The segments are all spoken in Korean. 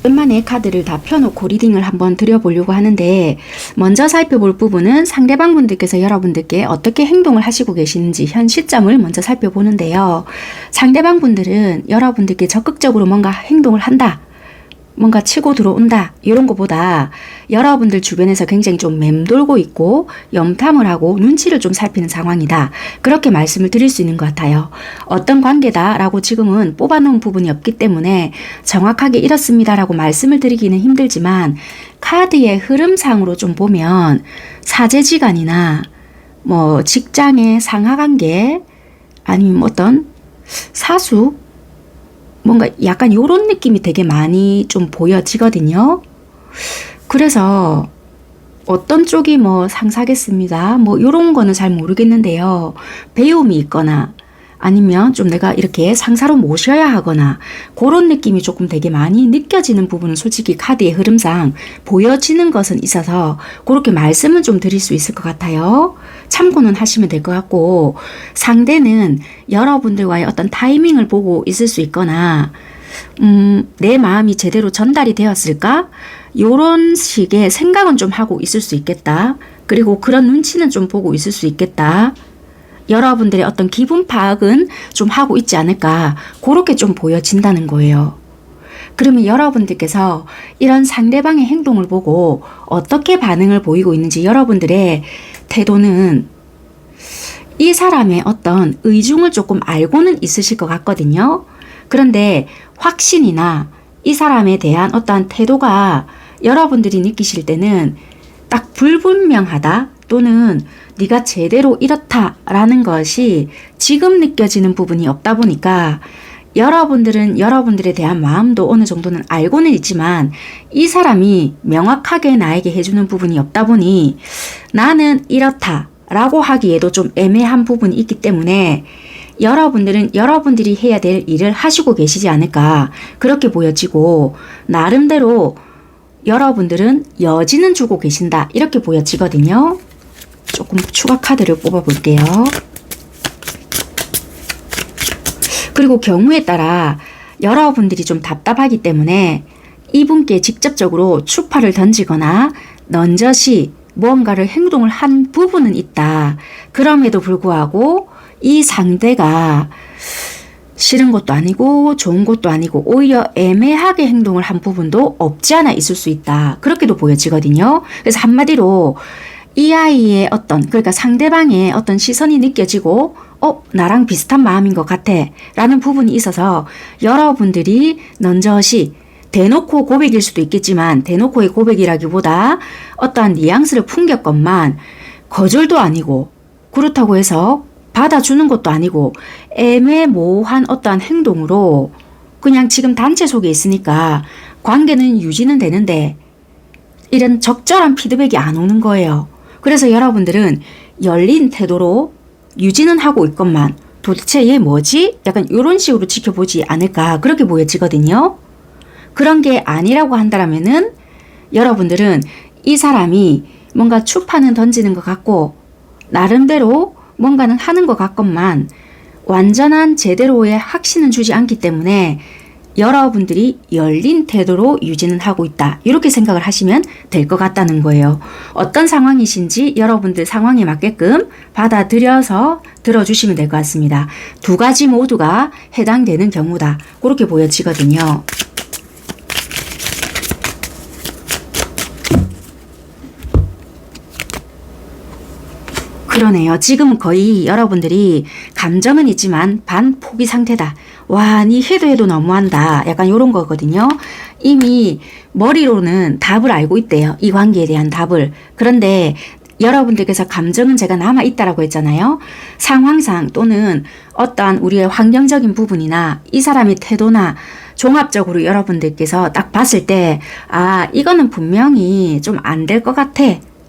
오랜만에 카드를 다 펴놓고 리딩을 한번 드려보려고 하는데, 먼저 살펴볼 부분은 상대방 분들께서 여러분들께 어떻게 행동을 하시고 계시는지 현 시점을 먼저 살펴보는데요. 상대방 분들은 여러분들께 적극적으로 뭔가 행동을 한다, 뭔가 치고 들어온다, 이런 것보다 여러분들 주변에서 굉장히 좀 맴돌고 있고 염탐을 하고 눈치를 좀 살피는 상황이다, 그렇게 말씀을 드릴 수 있는 것 같아요. 어떤 관계다 라고 지금은 뽑아놓은 부분이 없기 때문에 정확하게 이렇습니다 라고 말씀을 드리기는 힘들지만, 카드의 흐름상으로 좀 보면 사제지간이나 뭐 직장의 상하관계, 아니면 어떤 사수, 뭔가 약간 요런 느낌이 되게 많이 좀 보여지거든요. 그래서 어떤 쪽이 뭐 상사겠습니다, 뭐 요런 거는 잘 모르겠는데요. 배움이 있거나 아니면 좀 내가 이렇게 상사로 모셔야 하거나 그런 느낌이 조금 되게 많이 느껴지는 부분은 솔직히 카드의 흐름상 보여지는 것은 있어서 그렇게 말씀은 좀 드릴 수 있을 것 같아요. 참고는 하시면 될 것 같고, 상대는 여러분들과의 어떤 타이밍을 보고 있을 수 있거나 내 마음이 제대로 전달이 되었을까? 요런 식의 생각은 좀 하고 있을 수 있겠다. 그리고 그런 눈치는 좀 보고 있을 수 있겠다. 여러분들의 어떤 기분 파악은 좀 하고 있지 않을까, 그렇게 좀 보여진다는 거예요. 그러면 여러분들께서 이런 상대방의 행동을 보고 어떻게 반응을 보이고 있는지, 여러분들의 태도는 이 사람의 어떤 의중을 조금 알고는 있으실 것 같거든요. 그런데 확신이나 이 사람에 대한 어떠한 태도가 여러분들이 느끼실 때는 딱 불분명하다, 또는 네가 제대로 이렇다라는 것이 지금 느껴지는 부분이 없다 보니까, 여러분들은 여러분들에 대한 마음도 어느 정도는 알고는 있지만 이 사람이 명확하게 나에게 해주는 부분이 없다 보니 나는 이렇다 라고 하기에도 좀 애매한 부분이 있기 때문에, 여러분들은 여러분들이 해야 될 일을 하시고 계시지 않을까, 그렇게 보여지고, 나름대로 여러분들은 여지는 주고 계신다, 이렇게 보여지거든요. 조금 추가 카드를 뽑아 볼게요. 그리고 경우에 따라 여러분들이 좀 답답하기 때문에 이분께 직접적으로 추파를 던지거나 넌저시 무언가를 행동을 한 부분은 있다. 그럼에도 불구하고 이 상대가 싫은 것도 아니고 좋은 것도 아니고 오히려 애매하게 행동을 한 부분도 없지 않아 있을 수 있다, 그렇게도 보여지거든요. 그래서 한마디로 이 아이의 어떤, 그러니까 상대방의 어떤 시선이 느껴지고 나랑 비슷한 마음인 것 같아 라는 부분이 있어서 여러분들이 넌저시 대놓고 고백일 수도 있겠지만, 대놓고의 고백이라기보다 어떠한 뉘앙스를 풍겼건만 거절도 아니고 그렇다고 해서 받아주는 것도 아니고 애매모호한 어떠한 행동으로 그냥 지금 단체 속에 있으니까 관계는 유지는 되는데 이런 적절한 피드백이 안 오는 거예요. 그래서 여러분들은 열린 태도로 유지는 하고 있건만 도대체 얘 뭐지? 약간 이런 식으로 지켜보지 않을까, 그렇게 보여지거든요. 그런 게 아니라고 한다면은 여러분들은 이 사람이 뭔가 추파는 던지는 것 같고 나름대로 뭔가는 하는 것 같건만 완전한 제대로의 확신은 주지 않기 때문에 여러분들이 열린 태도로 유지는 하고 있다, 이렇게 생각을 하시면 될 것 같다는 거예요. 어떤 상황이신지 여러분들 상황에 맞게끔 받아들여서 들어주시면 될 것 같습니다. 두 가지 모두가 해당되는 경우다, 그렇게 보여지거든요. 그러네요. 지금 거의 여러분들이 감정은 있지만 반포기 상태다. 와, 니 해도 너무한다, 약간 이런 거거든요. 이미 머리로는 답을 알고 있대요, 이 관계에 대한 답을. 그런데 여러분들께서 감정은 제가 남아있다라고 했잖아요. 상황상 또는 어떠한 우리의 환경적인 부분이나 이 사람의 태도나 종합적으로 여러분들께서 딱 봤을 때 이거는 분명히 좀 안 될 것 같아,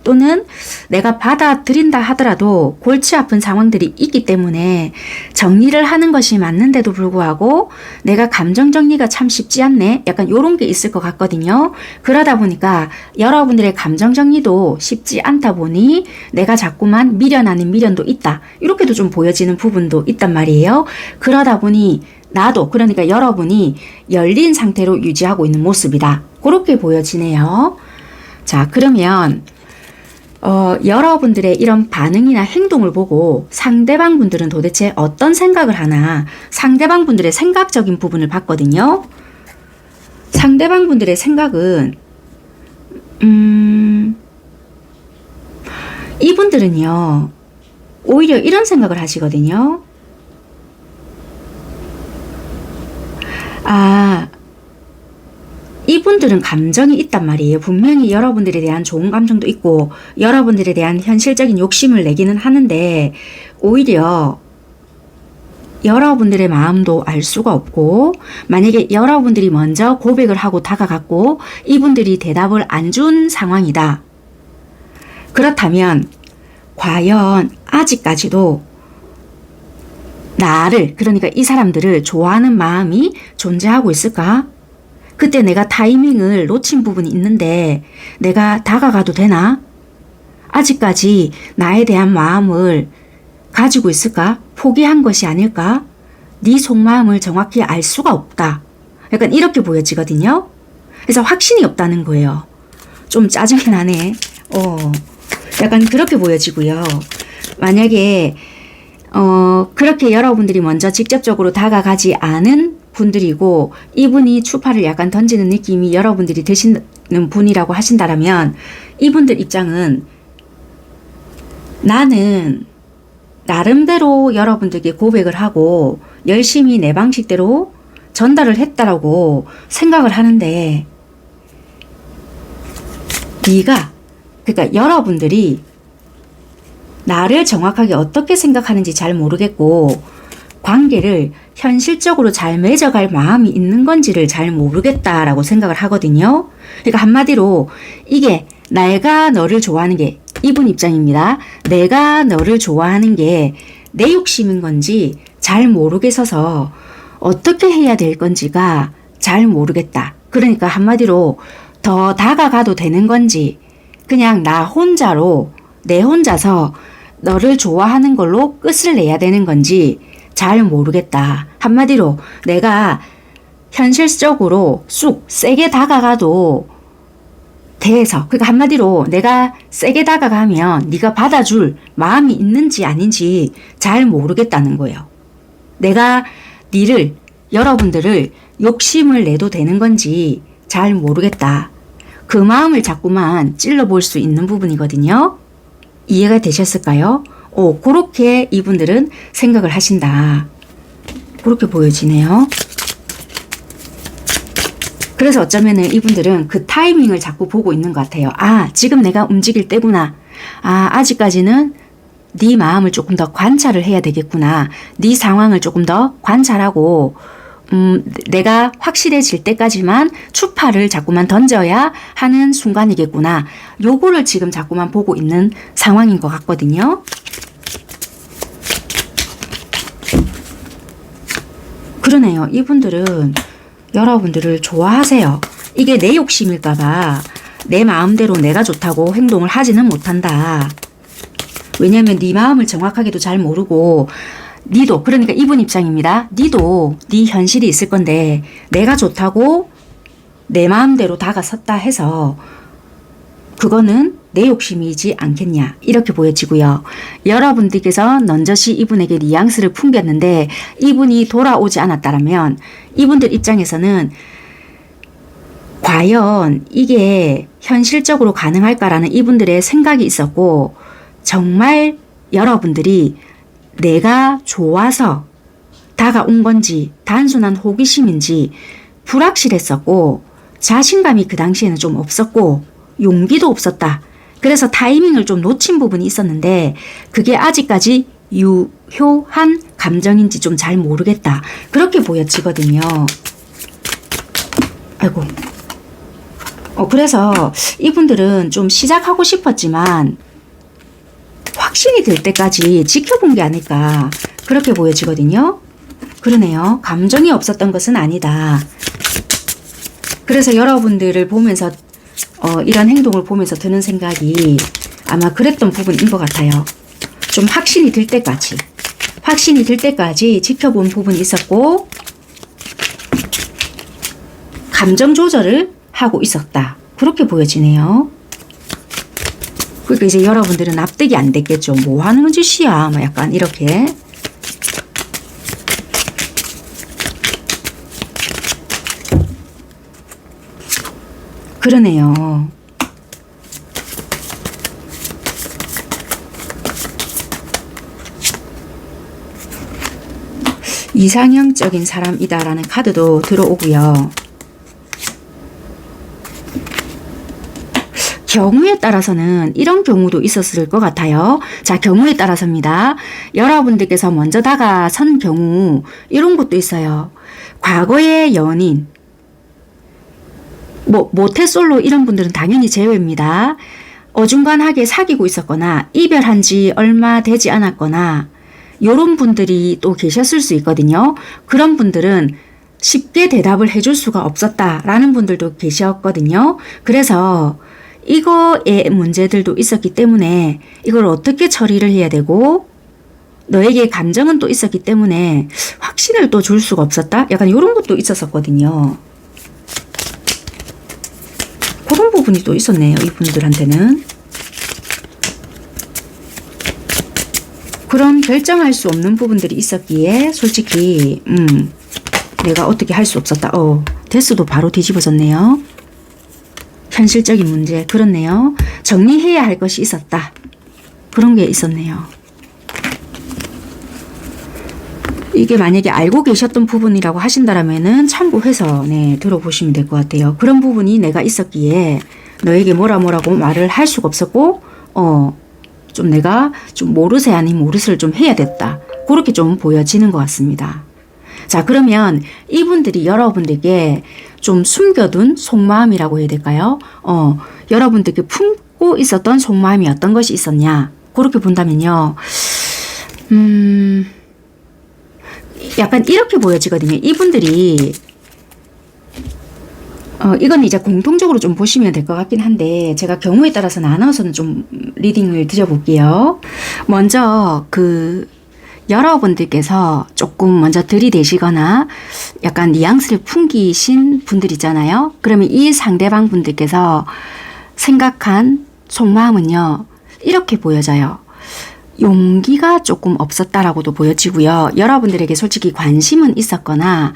또는 내가 받아들인다 하더라도 골치 아픈 상황들이 있기 때문에 정리를 하는 것이 맞는데도 불구하고 내가 감정 정리가 참 쉽지 않네, 약간 이런 게 있을 것 같거든요. 그러다 보니까 여러분들의 감정 정리도 쉽지 않다 보니 내가 자꾸만 미련하는 미련도 있다, 이렇게도 좀 보여지는 부분도 있단 말이에요. 그러다 보니 나도, 그러니까 여러분이 열린 상태로 유지하고 있는 모습이다. 그렇게 보여지네요. 자, 그러면 여러분들의 이런 반응이나 행동을 보고 상대방 분들은 도대체 어떤 생각을 하나, 상대방 분들의 생각적인 부분을 봤거든요. 상대방 분들의 생각은 이분들은요, 오히려 이런 생각을 하시거든요. 아, 이분들은 감정이 있단 말이에요. 분명히 여러분들에 대한 좋은 감정도 있고 여러분들에 대한 현실적인 욕심을 내기는 하는데, 오히려 여러분들의 마음도 알 수가 없고, 만약에 여러분들이 먼저 고백을 하고 다가갔고 이분들이 대답을 안 준 상황이다. 그렇다면 과연 아직까지도 나를, 그러니까 이 사람들을 좋아하는 마음이 존재하고 있을까? 그때 내가 타이밍을 놓친 부분이 있는데 내가 다가가도 되나? 아직까지 나에 대한 마음을 가지고 있을까? 포기한 것이 아닐까? 네 속마음을 정확히 알 수가 없다. 약간 이렇게 보여지거든요. 그래서 확신이 없다는 거예요. 좀 짜증이 나네. 약간 그렇게 보여지고요. 만약에 그렇게 여러분들이 먼저 직접적으로 다가가지 않은 분들이고 이분이 추파를 약간 던지는 느낌이 여러분들이 드시는 분이라고 하신다라면, 이분들 입장은 나는 나름대로 여러분들께 고백을 하고 열심히 내 방식대로 전달을 했다라고 생각을 하는데, 그러니까 여러분들이 나를 정확하게 어떻게 생각하는지 잘 모르겠고 관계를 현실적으로 잘 맺어갈 마음이 있는 건지를 잘 모르겠다라고 생각을 하거든요. 그러니까 한마디로 이게 내가 너를 좋아하는 게, 이분 입장입니다. 내가 너를 좋아하는 게 내 욕심인 건지 잘 모르겠어서 어떻게 해야 될 건지가 잘 모르겠다. 그러니까 한마디로 더 다가가도 되는 건지, 그냥 나 혼자로, 내 혼자서 너를 좋아하는 걸로 끝을 내야 되는 건지 잘 모르겠다. 한마디로 내가 현실적으로 쑥 세게 다가가도 돼서, 그러니까 한마디로 내가 세게 다가가면 네가 받아줄 마음이 있는지 아닌지 잘 모르겠다는 거예요. 내가 여러분들을 욕심을 내도 되는 건지 잘 모르겠다. 그 마음을 자꾸만 찔러볼 수 있는 부분이거든요. 이해가 되셨을까요? 그렇게 이분들은 생각을 하신다. 그렇게 보여지네요. 그래서 어쩌면은 이분들은 그 타이밍을 자꾸 보고 있는 것 같아요. 아, 지금 내가 움직일 때구나. 아, 아직까지는 네 마음을 조금 더 관찰을 해야 되겠구나. 네 상황을 조금 더 관찰하고 내가 확실해질 때까지만 추파를 자꾸만 던져야 하는 순간이겠구나. 요거를 지금 자꾸만 보고 있는 상황인 것 같거든요. 그러네요. 이분들은 여러분들을 좋아하세요. 이게 내 욕심일까봐 내 마음대로 내가 좋다고 행동을 하지는 못한다. 왜냐면 네 마음을 정확하게도 잘 모르고, 니도, 그러니까 이분 입장입니다. 니도 네 현실이 있을 건데 내가 좋다고 내 마음대로 다가섰다 해서 그거는 내 욕심이지 않겠냐, 이렇게 보여지고요. 여러분들께서 넌저시 이분에게 뉘앙스를 풍겼는데 이분이 돌아오지 않았다면 이분들 입장에서는 과연 이게 현실적으로 가능할까라는 이분들의 생각이 있었고, 정말 여러분들이 내가 좋아서 다가온 건지 단순한 호기심인지 불확실했었고, 자신감이 그 당시에는 좀 없었고 용기도 없었다. 그래서 타이밍을 좀 놓친 부분이 있었는데 그게 아직까지 유효한 감정인지 좀 잘 모르겠다. 그렇게 보여지거든요. 아이고. 그래서 이분들은 좀 시작하고 싶었지만 확신이 들 때까지 지켜본 게 아닐까, 그렇게 보여지거든요. 그러네요. 감정이 없었던 것은 아니다. 그래서 여러분들을 보면서 이런 행동을 보면서 드는 생각이 아마 그랬던 부분인 것 같아요. 좀 확신이 들 때까지 지켜본 부분이 있었고, 감정 조절을 하고 있었다. 그렇게 보여지네요. 그러니까 이제 여러분들은 납득이 안 됐겠죠. 뭐 하는 짓이야. 뭐 약간 이렇게. 그러네요. 이상형적인 사람이다라는 카드도 들어오고요. 경우에 따라서는 이런 경우도 있었을 것 같아요. 자, 경우에 따라서입니다. 여러분들께서 먼저 다가선 경우 이런 것도 있어요. 과거의 연인, 뭐 모태솔로 이런 분들은 당연히 제외입니다. 어중간하게 사귀고 있었거나 이별한 지 얼마 되지 않았거나 이런 분들이 또 계셨을 수 있거든요. 그런 분들은 쉽게 대답을 해줄 수가 없었다라는 분들도 계셨거든요. 그래서 이거의 문제들도 있었기 때문에 이걸 어떻게 처리를 해야 되고 너에게 감정은 또 있었기 때문에 확신을 또 줄 수가 없었다? 약간 이런 것도 있었었거든요. 그런 부분이 또 있었네요. 이분들한테는. 그런 결정할 수 없는 부분들이 있었기에 솔직히 내가 어떻게 할 수 없었다. 데스도 바로 뒤집어졌네요. 현실적인 문제. 그렇네요. 정리해야 할 것이 있었다. 그런 게 있었네요. 이게 만약에 알고 계셨던 부분이라고 하신다면은 참고해서 들어보시면 될 것 같아요. 그런 부분이 내가 있었기에 너에게 뭐라고 말을 할 수가 없었고 좀 내가 좀 모르세 아닌 모르스를 좀 해야 됐다. 그렇게 좀 보여지는 것 같습니다. 자, 그러면 이분들이 여러분들께 좀 숨겨둔 속마음이라고 해야 될까요? 여러분들께 품고 있었던 속마음이 어떤 것이 있었냐? 그렇게 본다면요. 약간 이렇게 보여지거든요. 이분들이 이건 이제 공통적으로 좀 보시면 될 것 같긴 한데 제가 경우에 따라서 나눠서는 좀 리딩을 드려볼게요. 먼저 여러분들께서 조금 먼저 들이대시거나 약간 뉘앙스를 풍기신 분들 있잖아요. 그러면 이 상대방 분들께서 생각한 속마음은요. 이렇게 보여져요. 용기가 조금 없었다라고도 보여지고요. 여러분들에게 솔직히 관심은 있었거나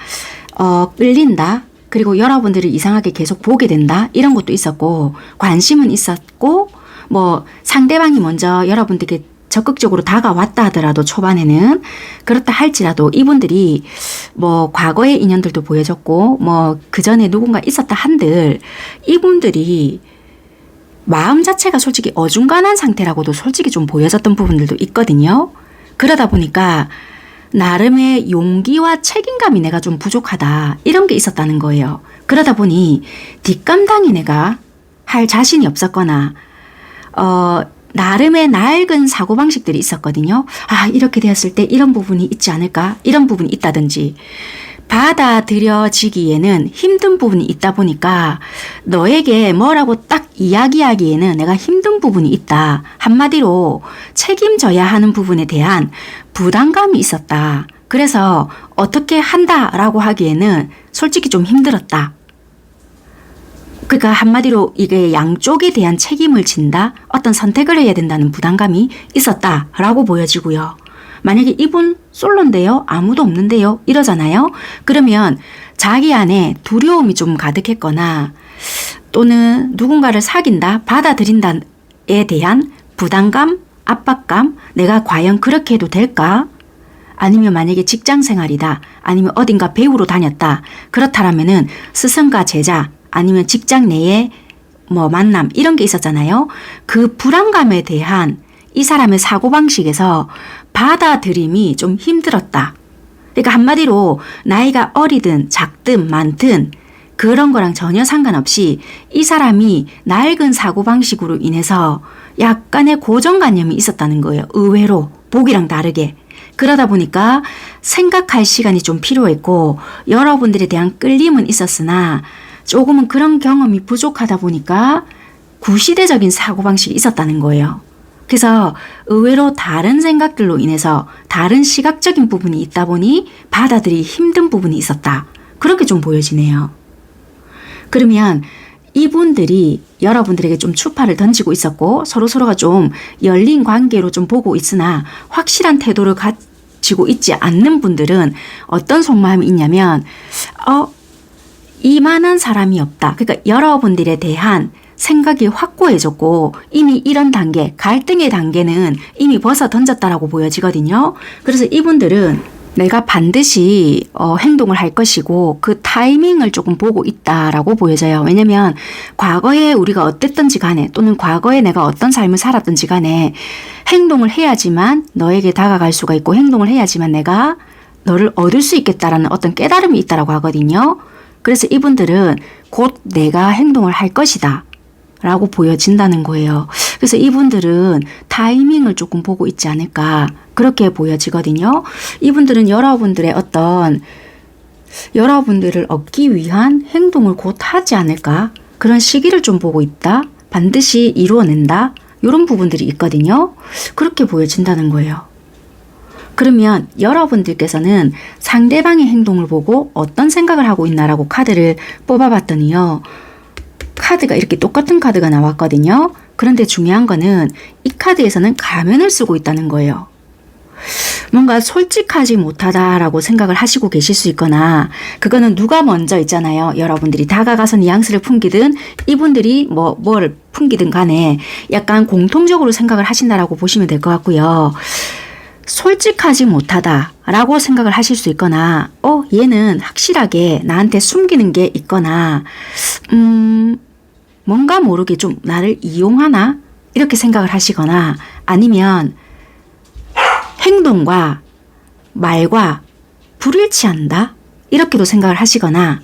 끌린다. 그리고 여러분들을 이상하게 계속 보게 된다. 이런 것도 있었고 관심은 있었고 뭐 상대방이 먼저 여러분들께 적극적으로 다가왔다 하더라도 초반에는 그렇다 할지라도 이분들이 뭐 과거의 인연들도 보여줬고 뭐 그전에 누군가 있었다 한들 이분들이 마음 자체가 솔직히 어중간한 상태라고도 솔직히 좀 보여졌던 부분들도 있거든요. 그러다 보니까 나름의 용기와 책임감이 내가 좀 부족하다 이런 게 있었다는 거예요. 그러다 보니 뒷감당이 내가 할 자신이 없었거나 나름의 낡은 사고방식들이 있었거든요. 이렇게 되었을 때 이런 부분이 있지 않을까? 이런 부분이 있다든지 받아들여지기에는 힘든 부분이 있다 보니까 너에게 뭐라고 딱 이야기하기에는 내가 힘든 부분이 있다. 한마디로 책임져야 하는 부분에 대한 부담감이 있었다. 그래서 어떻게 한다라고 하기에는 솔직히 좀 힘들었다. 그러니까 한마디로 이게 양쪽에 대한 책임을 진다. 어떤 선택을 해야 된다는 부담감이 있었다라고 보여지고요. 만약에 이분 솔로인데요. 아무도 없는데요. 이러잖아요. 그러면 자기 안에 두려움이 좀 가득했거나 또는 누군가를 사귄다, 받아들인다에 대한 부담감, 압박감, 내가 과연 그렇게 해도 될까? 아니면 만약에 직장 생활이다, 아니면 어딘가 배우러 다녔다. 그렇다라면은 스승과 제자, 아니면 직장 내에 뭐 만남 이런 게 있었잖아요. 그 불안감에 대한 이 사람의 사고방식에서 받아들임이 좀 힘들었다. 그러니까 한마디로 나이가 어리든 작든 많든 그런 거랑 전혀 상관없이 이 사람이 낡은 사고방식으로 인해서 약간의 고정관념이 있었다는 거예요. 의외로 보기랑 다르게. 그러다 보니까 생각할 시간이 좀 필요했고 여러분들에 대한 끌림은 있었으나 조금은 그런 경험이 부족하다 보니까 구시대적인 사고방식이 있었다는 거예요. 그래서 의외로 다른 생각들로 인해서 다른 시각적인 부분이 있다 보니 받아들이기 힘든 부분이 있었다. 그렇게 좀 보여지네요. 그러면 이분들이 여러분들에게 좀 추파를 던지고 있었고 서로서로가 좀 열린 관계로 좀 보고 있으나 확실한 태도를 가지고 있지 않는 분들은 어떤 속마음이 있냐면 이만한 사람이 없다. 그러니까 여러분들에 대한 생각이 확고해졌고 이미 이런 단계, 갈등의 단계는 이미 벗어 던졌다라고 보여지거든요. 그래서 이분들은 내가 반드시 행동을 할 것이고 그 타이밍을 조금 보고 있다라고 보여져요. 왜냐면 과거에 우리가 어땠든지 간에 또는 과거에 내가 어떤 삶을 살았든지 간에 행동을 해야지만 너에게 다가갈 수가 있고 행동을 해야지만 내가 너를 얻을 수 있겠다라는 어떤 깨달음이 있다라고 하거든요. 그래서 이분들은 곧 내가 행동을 할 것이다 라고 보여진다는 거예요. 그래서 이분들은 타이밍을 조금 보고 있지 않을까 그렇게 보여지거든요. 이분들은 여러분들의 여러분들을 얻기 위한 행동을 곧 하지 않을까 그런 시기를 좀 보고 있다. 반드시 이루어낸다. 이런 부분들이 있거든요. 그렇게 보여진다는 거예요. 그러면 여러분들께서는 상대방의 행동을 보고 어떤 생각을 하고 있나라고 카드를 뽑아봤더니요. 카드가 이렇게 똑같은 카드가 나왔거든요. 그런데 중요한 거는 이 카드에서는 가면을 쓰고 있다는 거예요. 뭔가 솔직하지 못하다라고 생각을 하시고 계실 수 있거나 그거는 누가 먼저 있잖아요. 여러분들이 다가가서 뉘앙스를 풍기든 이분들이 뭘 풍기든 간에 약간 공통적으로 생각을 하신다라고 보시면 될 것 같고요. 솔직하지 못하다라고 생각을 하실 수 있거나 얘는 확실하게 나한테 숨기는 게 있거나 뭔가 모르게 좀 나를 이용하나 이렇게 생각을 하시거나 아니면 행동과 말과 불일치한다 이렇게도 생각을 하시거나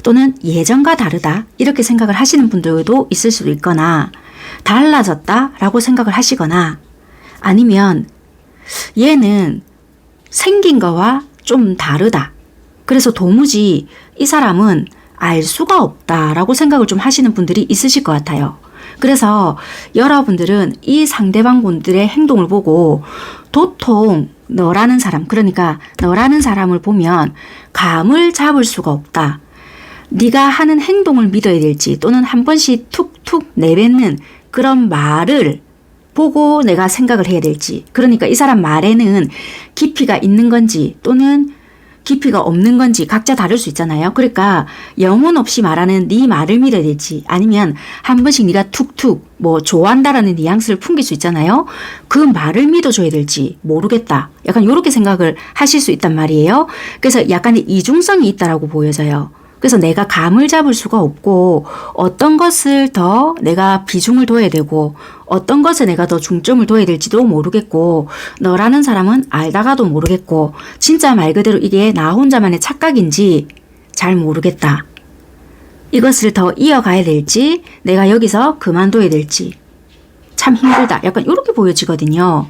또는 예전과 다르다 이렇게 생각을 하시는 분들도 있을 수도 있거나 달라졌다 라고 생각을 하시거나 아니면 얘는 생긴 거와 좀 다르다 그래서 도무지 이 사람은 알 수가 없다라고 생각을 좀 하시는 분들이 있으실 것 같아요. 그래서 여러분들은 이 상대방 분들의 행동을 보고 도통 너라는 사람, 그러니까 너라는 사람을 보면 감을 잡을 수가 없다. 네가 하는 행동을 믿어야 될지 또는 한 번씩 툭툭 내뱉는 그런 말을 보고 내가 생각을 해야 될지 그러니까 이 사람 말에는 깊이가 있는 건지 또는 깊이가 없는 건지 각자 다를 수 있잖아요. 그러니까 영혼 없이 말하는 네 말을 믿어야 될지 아니면 한 번씩 네가 툭툭 좋아한다라는 뉘앙스를 풍길 수 있잖아요. 그 말을 믿어줘야 될지 모르겠다. 약간 이렇게 생각을 하실 수 있단 말이에요. 그래서 약간의 이중성이 있다라고 보여져요. 그래서 내가 감을 잡을 수가 없고 어떤 것을 더 내가 비중을 둬야 되고 어떤 것에 내가 더 중점을 둬야 될지도 모르겠고 너라는 사람은 알다가도 모르겠고 진짜 말 그대로 이게 나 혼자만의 착각인지 잘 모르겠다. 이것을 더 이어가야 될지 내가 여기서 그만둬야 될지 참 힘들다. 약간 이렇게 보여지거든요.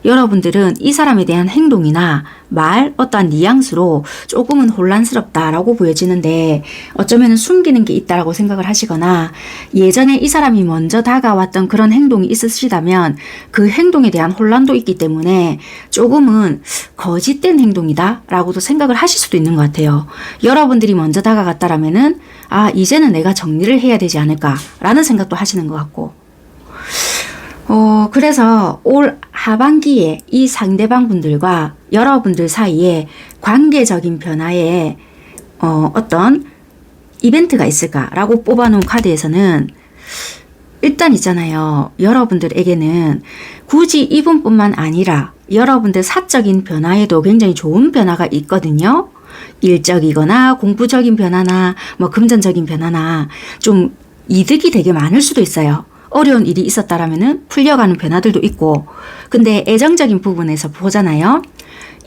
여러분들은 이 사람에 대한 행동이나 말, 어떠한 뉘앙스로 조금은 혼란스럽다라고 보여지는데 어쩌면 숨기는 게 있다라고 생각을 하시거나 예전에 이 사람이 먼저 다가왔던 그런 행동이 있으시다면 그 행동에 대한 혼란도 있기 때문에 조금은 거짓된 행동이다 라고도 생각을 하실 수도 있는 것 같아요. 여러분들이 먼저 다가갔다라면은 이제는 내가 정리를 해야 되지 않을까 라는 생각도 하시는 것 같고 그래서 올 하반기에 이 상대방 분들과 여러분들 사이에 관계적인 변화에 어떤 이벤트가 있을까라고 뽑아놓은 카드에서는 일단 있잖아요. 여러분들에게는 굳이 이분뿐만 아니라 여러분들 사적인 변화에도 굉장히 좋은 변화가 있거든요. 일적이거나 공부적인 변화나 금전적인 변화나 좀 이득이 되게 많을 수도 있어요. 어려운 일이 있었다라면은 풀려가는 변화들도 있고 근데 애정적인 부분에서 보잖아요.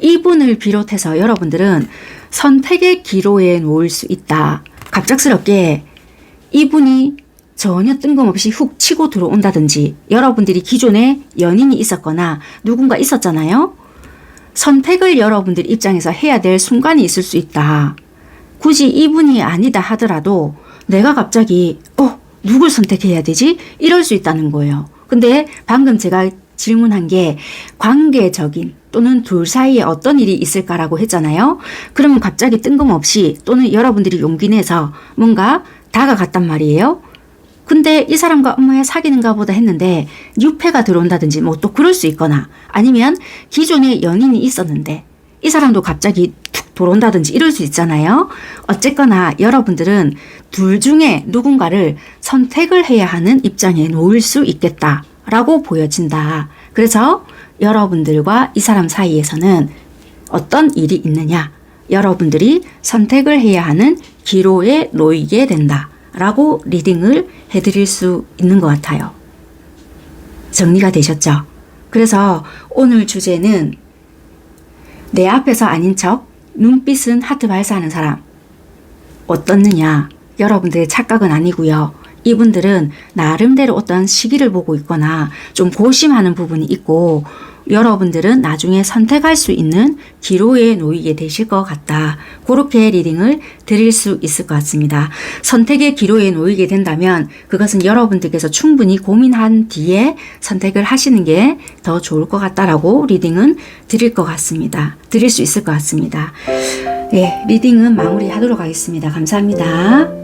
이분을 비롯해서 여러분들은 선택의 기로에 놓을 수 있다. 갑작스럽게 이분이 전혀 뜬금없이 훅 치고 들어온다든지 여러분들이 기존에 연인이 있었거나 누군가 있었잖아요. 선택을 여러분들 입장에서 해야 될 순간이 있을 수 있다. 굳이 이분이 아니다 하더라도 내가 갑자기 누굴 선택해야 되지? 이럴 수 있다는 거예요. 근데 방금 제가 질문한 게 관계적인 또는 둘 사이에 어떤 일이 있을까라고 했잖아요. 그러면 갑자기 뜬금없이 또는 여러분들이 용기 내서 뭔가 다가갔단 말이에요. 근데 이 사람과 엄마야 사귀는가 보다 했는데 유패가 들어온다든지 뭐 또 그럴 수 있거나 아니면 기존에 연인이 있었는데 이 사람도 갑자기 툭 들어온다든지 이럴 수 있잖아요. 어쨌거나 여러분들은 둘 중에 누군가를 선택을 해야 하는 입장에 놓일 수 있겠다라고 보여진다. 그래서 여러분들과 이 사람 사이에서는 어떤 일이 있느냐? 여러분들이 선택을 해야 하는 기로에 놓이게 된다. 라고 리딩을 해드릴 수 있는 것 같아요. 정리가 되셨죠? 그래서 오늘 주제는 내 앞에서 아닌 척 눈빛은 하트 발사하는 사람 어떻느냐? 여러분들의 착각은 아니고요. 이분들은 나름대로 어떤 시기를 보고 있거나 좀 고심하는 부분이 있고 여러분들은 나중에 선택할 수 있는 기로에 놓이게 되실 것 같다. 그렇게 리딩을 드릴 수 있을 것 같습니다. 선택의 기로에 놓이게 된다면 그것은 여러분들께서 충분히 고민한 뒤에 선택을 하시는 게 더 좋을 것 같다라고 리딩은 드릴 것 같습니다. 드릴 수 있을 것 같습니다. 네, 리딩은 마무리하도록 하겠습니다. 감사합니다.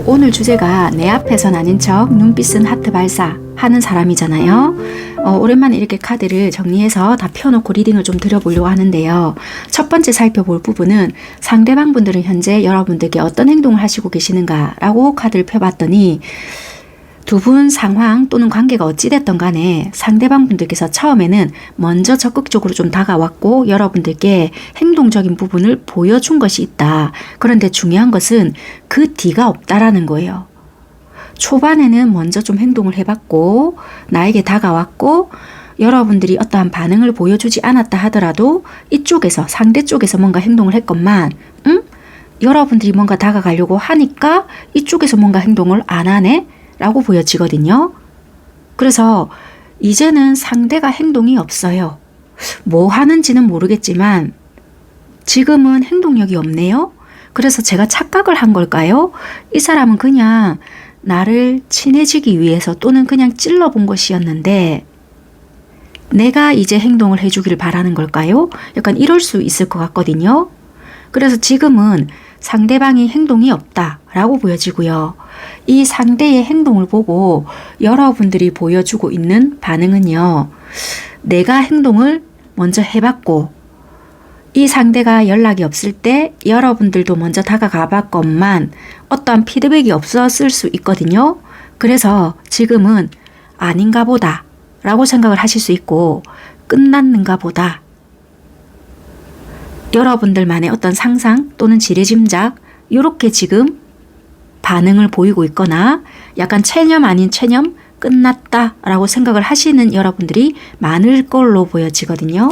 오늘 주제가 내 앞에선 아닌 척 눈빛은 하트 발사 하는 사람이잖아요. 오랜만에 이렇게 카드를 정리해서 다 펴놓고 리딩을 좀 드려보려고 하는데요. 첫 번째 살펴볼 부분은 상대방 분들은 현재 여러분들께 어떤 행동을 하시고 계시는가 라고 카드를 펴봤더니 두 분 상황 또는 관계가 어찌됐던 간에 상대방 분들께서 처음에는 먼저 적극적으로 좀 다가왔고 여러분들께 행동적인 부분을 보여준 것이 있다. 그런데 중요한 것은 그 뒤가 없다라는 거예요. 초반에는 먼저 좀 행동을 해봤고 나에게 다가왔고 여러분들이 어떠한 반응을 보여주지 않았다 하더라도 이쪽에서 상대 쪽에서 뭔가 행동을 했건만 여러분들이 뭔가 다가가려고 하니까 이쪽에서 뭔가 행동을 안 하네? 라고 보여지거든요. 그래서 이제는 상대가 행동이 없어요. 뭐 하는지는 모르겠지만 지금은 행동력이 없네요. 그래서 제가 착각을 한 걸까요? 이 사람은 그냥 나를 친해지기 위해서 또는 그냥 찔러본 것이었는데 내가 이제 행동을 해주기를 바라는 걸까요? 약간 이럴 수 있을 것 같거든요. 그래서 지금은 상대방이 행동이 없다라고 보여지고요. 이 상대의 행동을 보고 여러분들이 보여주고 있는 반응은요. 내가 행동을 먼저 해봤고 이 상대가 연락이 없을 때 여러분들도 먼저 다가가 봤건만 어떠한 피드백이 없었을 수 있거든요. 그래서 지금은 아닌가 보다 라고 생각을 하실 수 있고 끝났는가 보다. 여러분들만의 어떤 상상 또는 지레짐작 이렇게 지금 반응을 보이고 있거나 약간 체념 아닌 체념 끝났다 라고 생각을 하시는 여러분들이 많을 걸로 보여지거든요.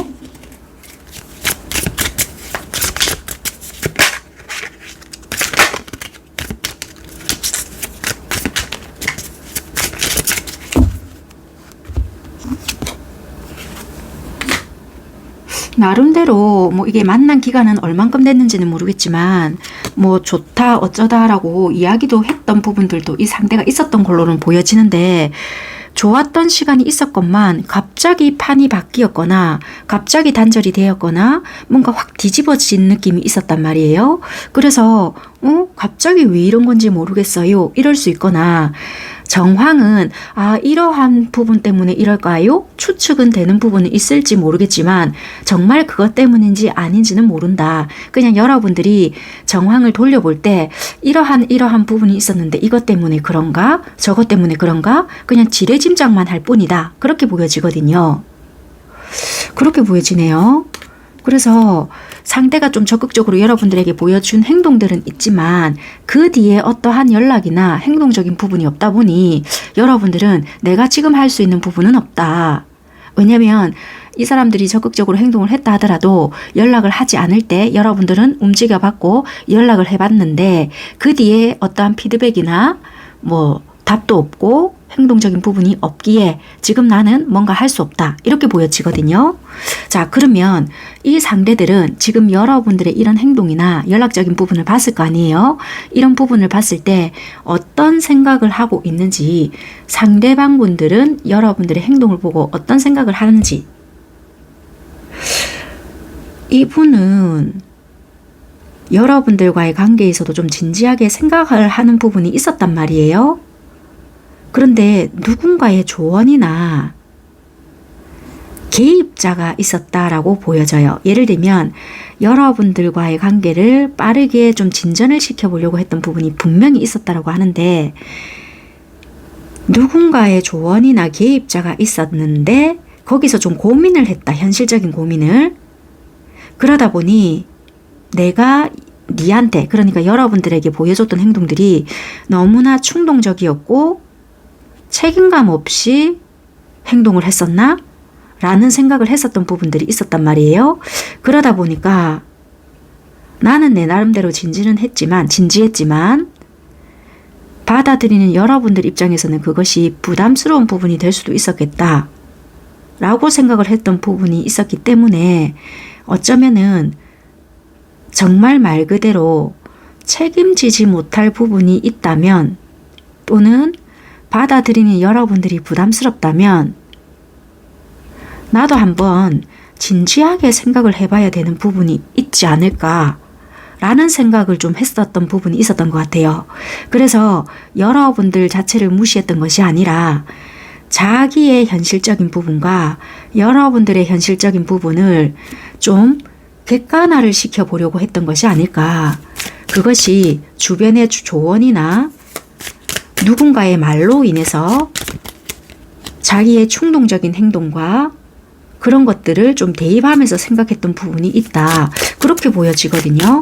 나름대로 뭐 이게 만난 기간은 얼만큼 됐는지는 모르겠지만 뭐 좋다 어쩌다라고 이야기도 했던 부분들도 이 상대가 있었던 걸로는 보여지는데 좋았던 시간이 있었건만 갑자기 판이 바뀌었거나 갑자기 단절이 되었거나 뭔가 확 뒤집어진 느낌이 있었단 말이에요. 그래서 갑자기 왜 이런 건지 모르겠어요. 이럴 수 있거나 정황은 이러한 부분 때문에 이럴까요? 추측은 되는 부분은 있을지 모르겠지만 정말 그것 때문인지 아닌지는 모른다. 그냥 여러분들이 정황을 돌려볼 때 이러한 부분이 있었는데 이것 때문에 그런가? 저것 때문에 그런가? 그냥 지레짐작만 할 뿐이다. 그렇게 보여지거든요. 그렇게 보여지네요. 그래서 상대가 좀 적극적으로 여러분들에게 보여준 행동들은 있지만 그 뒤에 어떠한 연락이나 행동적인 부분이 없다 보니 여러분들은 내가 지금 할 수 있는 부분은 없다. 왜냐면 이 사람들이 적극적으로 행동을 했다 하더라도 연락을 하지 않을 때 여러분들은 움직여봤고 연락을 해봤는데 그 뒤에 어떠한 피드백이나 답도 없고 행동적인 부분이 없기에 지금 나는 뭔가 할 수 없다. 이렇게 보여지거든요. 자, 그러면 이 상대들은 지금 여러분들의 이런 행동이나 연락적인 부분을 봤을 거 아니에요? 이런 부분을 봤을 때 어떤 생각을 하고 있는지, 상대방 분들은 여러분들의 행동을 보고 어떤 생각을 하는지, 이분은 여러분들과의 관계에서도 좀 진지하게 생각을 하는 부분이 있었단 말이에요. 그런데 누군가의 조언이나 개입자가 있었다라고 보여져요. 예를 들면 여러분들과의 관계를 빠르게 좀 진전을 시켜보려고 했던 부분이 분명히 있었다라고 하는데 누군가의 조언이나 개입자가 있었는데 거기서 좀 고민을 했다. 현실적인 고민을. 그러다 보니 내가 니한테, 그러니까 여러분들에게 보여줬던 행동들이 너무나 충동적이었고 책임감 없이 행동을 했었나? 라는 생각을 했었던 부분들이 있었단 말이에요. 그러다 보니까 나는 내 나름대로 진지했지만 받아들이는 여러분들 입장에서는 그것이 부담스러운 부분이 될 수도 있었겠다 라고 생각을 했던 부분이 있었기 때문에 어쩌면은 정말 말 그대로 책임지지 못할 부분이 있다면 또는 받아들이는 여러분들이 부담스럽다면 나도 한번 진지하게 생각을 해봐야 되는 부분이 있지 않을까 라는 생각을 좀 했었던 부분이 있었던 것 같아요. 그래서 여러분들 자체를 무시했던 것이 아니라 자기의 현실적인 부분과 여러분들의 현실적인 부분을 좀 객관화를 시켜보려고 했던 것이 아닐까. 그것이 주변의 조언이나 누군가의 말로 인해서 자기의 충동적인 행동과 그런 것들을 좀 대입하면서 생각했던 부분이 있다. 그렇게 보여지거든요.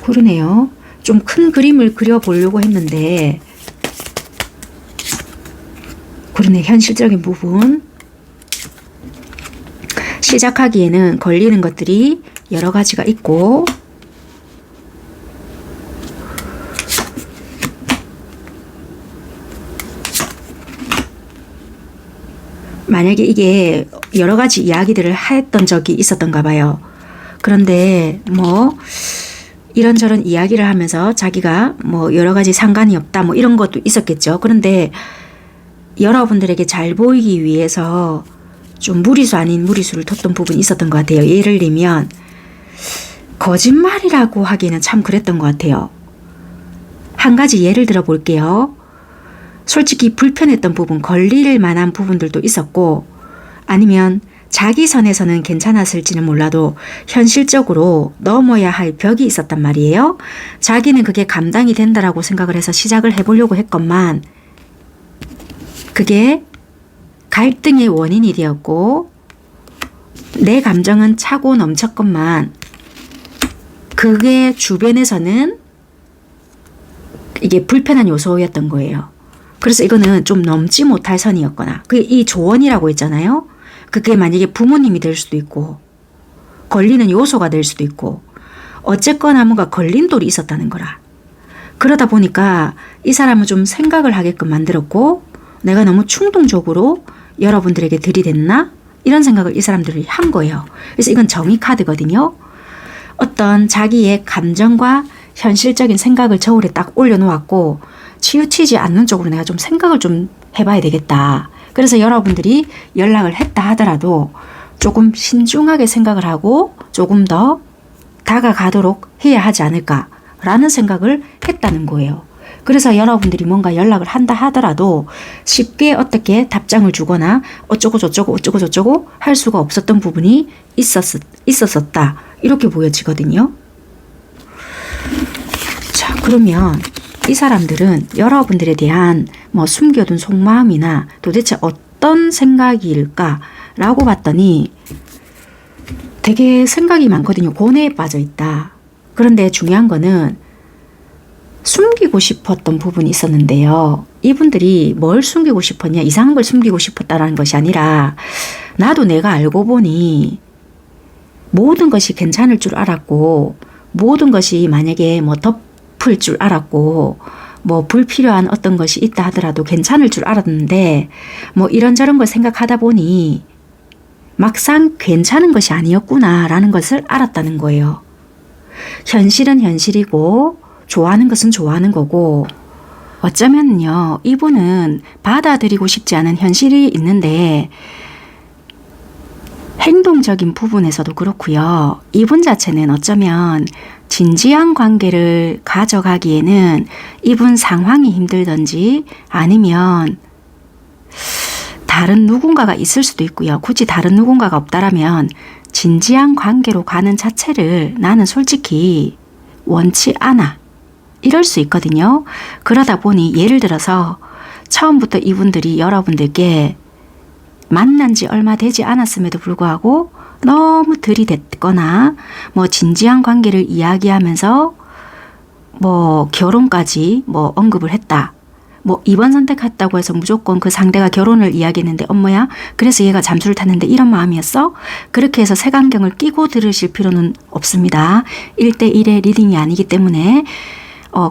그러네요. 좀 큰 그림을 그려보려고 했는데 그러네. 현실적인 부분. 시작하기에는 걸리는 것들이 여러 가지가 있고 만약에 이게 여러 가지 이야기들을 했던 적이 있었던가 봐요. 그런데 이런저런 이야기를 하면서 자기가 여러 가지 상관이 없다 이런 것도 있었겠죠. 그런데 여러분들에게 잘 보이기 위해서 좀 무리수 아닌 무리수를 뒀던 부분이 있었던 것 같아요. 예를 들면 거짓말이라고 하기에는 참 그랬던 것 같아요. 한 가지 예를 들어 볼게요. 솔직히 불편했던 부분, 걸릴 만한 부분들도 있었고 아니면 자기 선에서는 괜찮았을지는 몰라도 현실적으로 넘어야 할 벽이 있었단 말이에요. 자기는 그게 감당이 된다라고 생각을 해서 시작을 해보려고 했건만 그게 갈등의 원인이 되었고 내 감정은 차고 넘쳤건만 그게 주변에서는 이게 불편한 요소였던 거예요. 그래서 이거는 좀 넘지 못할 선이었거나 그게 이 조언이라고 했잖아요. 그게 만약에 부모님이 될 수도 있고 걸리는 요소가 될 수도 있고 어쨌거나 뭔가 걸림돌이 있었다는 거라. 그러다 보니까 이 사람은 좀 생각을 하게끔 만들었고 내가 너무 충동적으로 여러분들에게 들이댔나? 이런 생각을 이 사람들이 한 거예요. 그래서 이건 정의 카드거든요. 어떤 자기의 감정과 현실적인 생각을 저울에 딱 올려놓았고 치우치지 않는 쪽으로 내가 좀 생각을 좀 해봐야 되겠다. 그래서 여러분들이 연락을 했다 하더라도 조금 신중하게 생각을 하고 조금 더 다가가도록 해야 하지 않을까라는 생각을 했다는 거예요. 그래서 여러분들이 뭔가 연락을 한다 하더라도 쉽게 어떻게 답장을 주거나 어쩌고 저쩌고 할 수가 없었던 부분이 있었었다. 이렇게 보여지거든요. 자, 그러면 이 사람들은 여러분들에 대한 뭐 숨겨둔 속마음이나 도대체 어떤 생각일까 라고 봤더니 되게 생각이 많거든요. 고뇌에 빠져 있다. 그런데 중요한 거는 숨기고 싶었던 부분이 있었는데요. 이분들이 뭘 숨기고 싶었냐, 이상한 걸 숨기고 싶었다라는 것이 아니라 나도 내가 알고 보니 모든 것이 괜찮을 줄 알았고 모든 것이 만약에 뭐 덮을 줄 알았고 뭐 불필요한 어떤 것이 있다 하더라도 괜찮을 줄 알았는데 뭐 이런저런 걸 생각하다 보니 막상 괜찮은 것이 아니었구나 라는 것을 알았다는 거예요. 현실은 현실이고 좋아하는 것은 좋아하는 거고 어쩌면요 이분은 받아들이고 싶지 않은 현실이 있는데 행동적인 부분에서도 그렇고요. 이분 자체는 어쩌면 진지한 관계를 가져가기에는 이분 상황이 힘들든지 아니면 다른 누군가가 있을 수도 있고요. 굳이 다른 누군가가 없다라면 진지한 관계로 가는 자체를 나는 솔직히 원치 않아. 이럴 수 있거든요. 그러다 보니 예를 들어서 처음부터 이분들이 여러분들께 만난 지 얼마 되지 않았음에도 불구하고 너무 들이댔거나 뭐 진지한 관계를 이야기하면서 뭐 결혼까지 뭐 언급을 했다. 뭐 2번 선택했다고 해서 무조건 그 상대가 결혼을 이야기했는데 엄마야 그래서 얘가 잠수를 탔는데 이런 마음이었어? 그렇게 해서 색안경을 끼고 들으실 필요는 없습니다. 1대1의 리딩이 아니기 때문에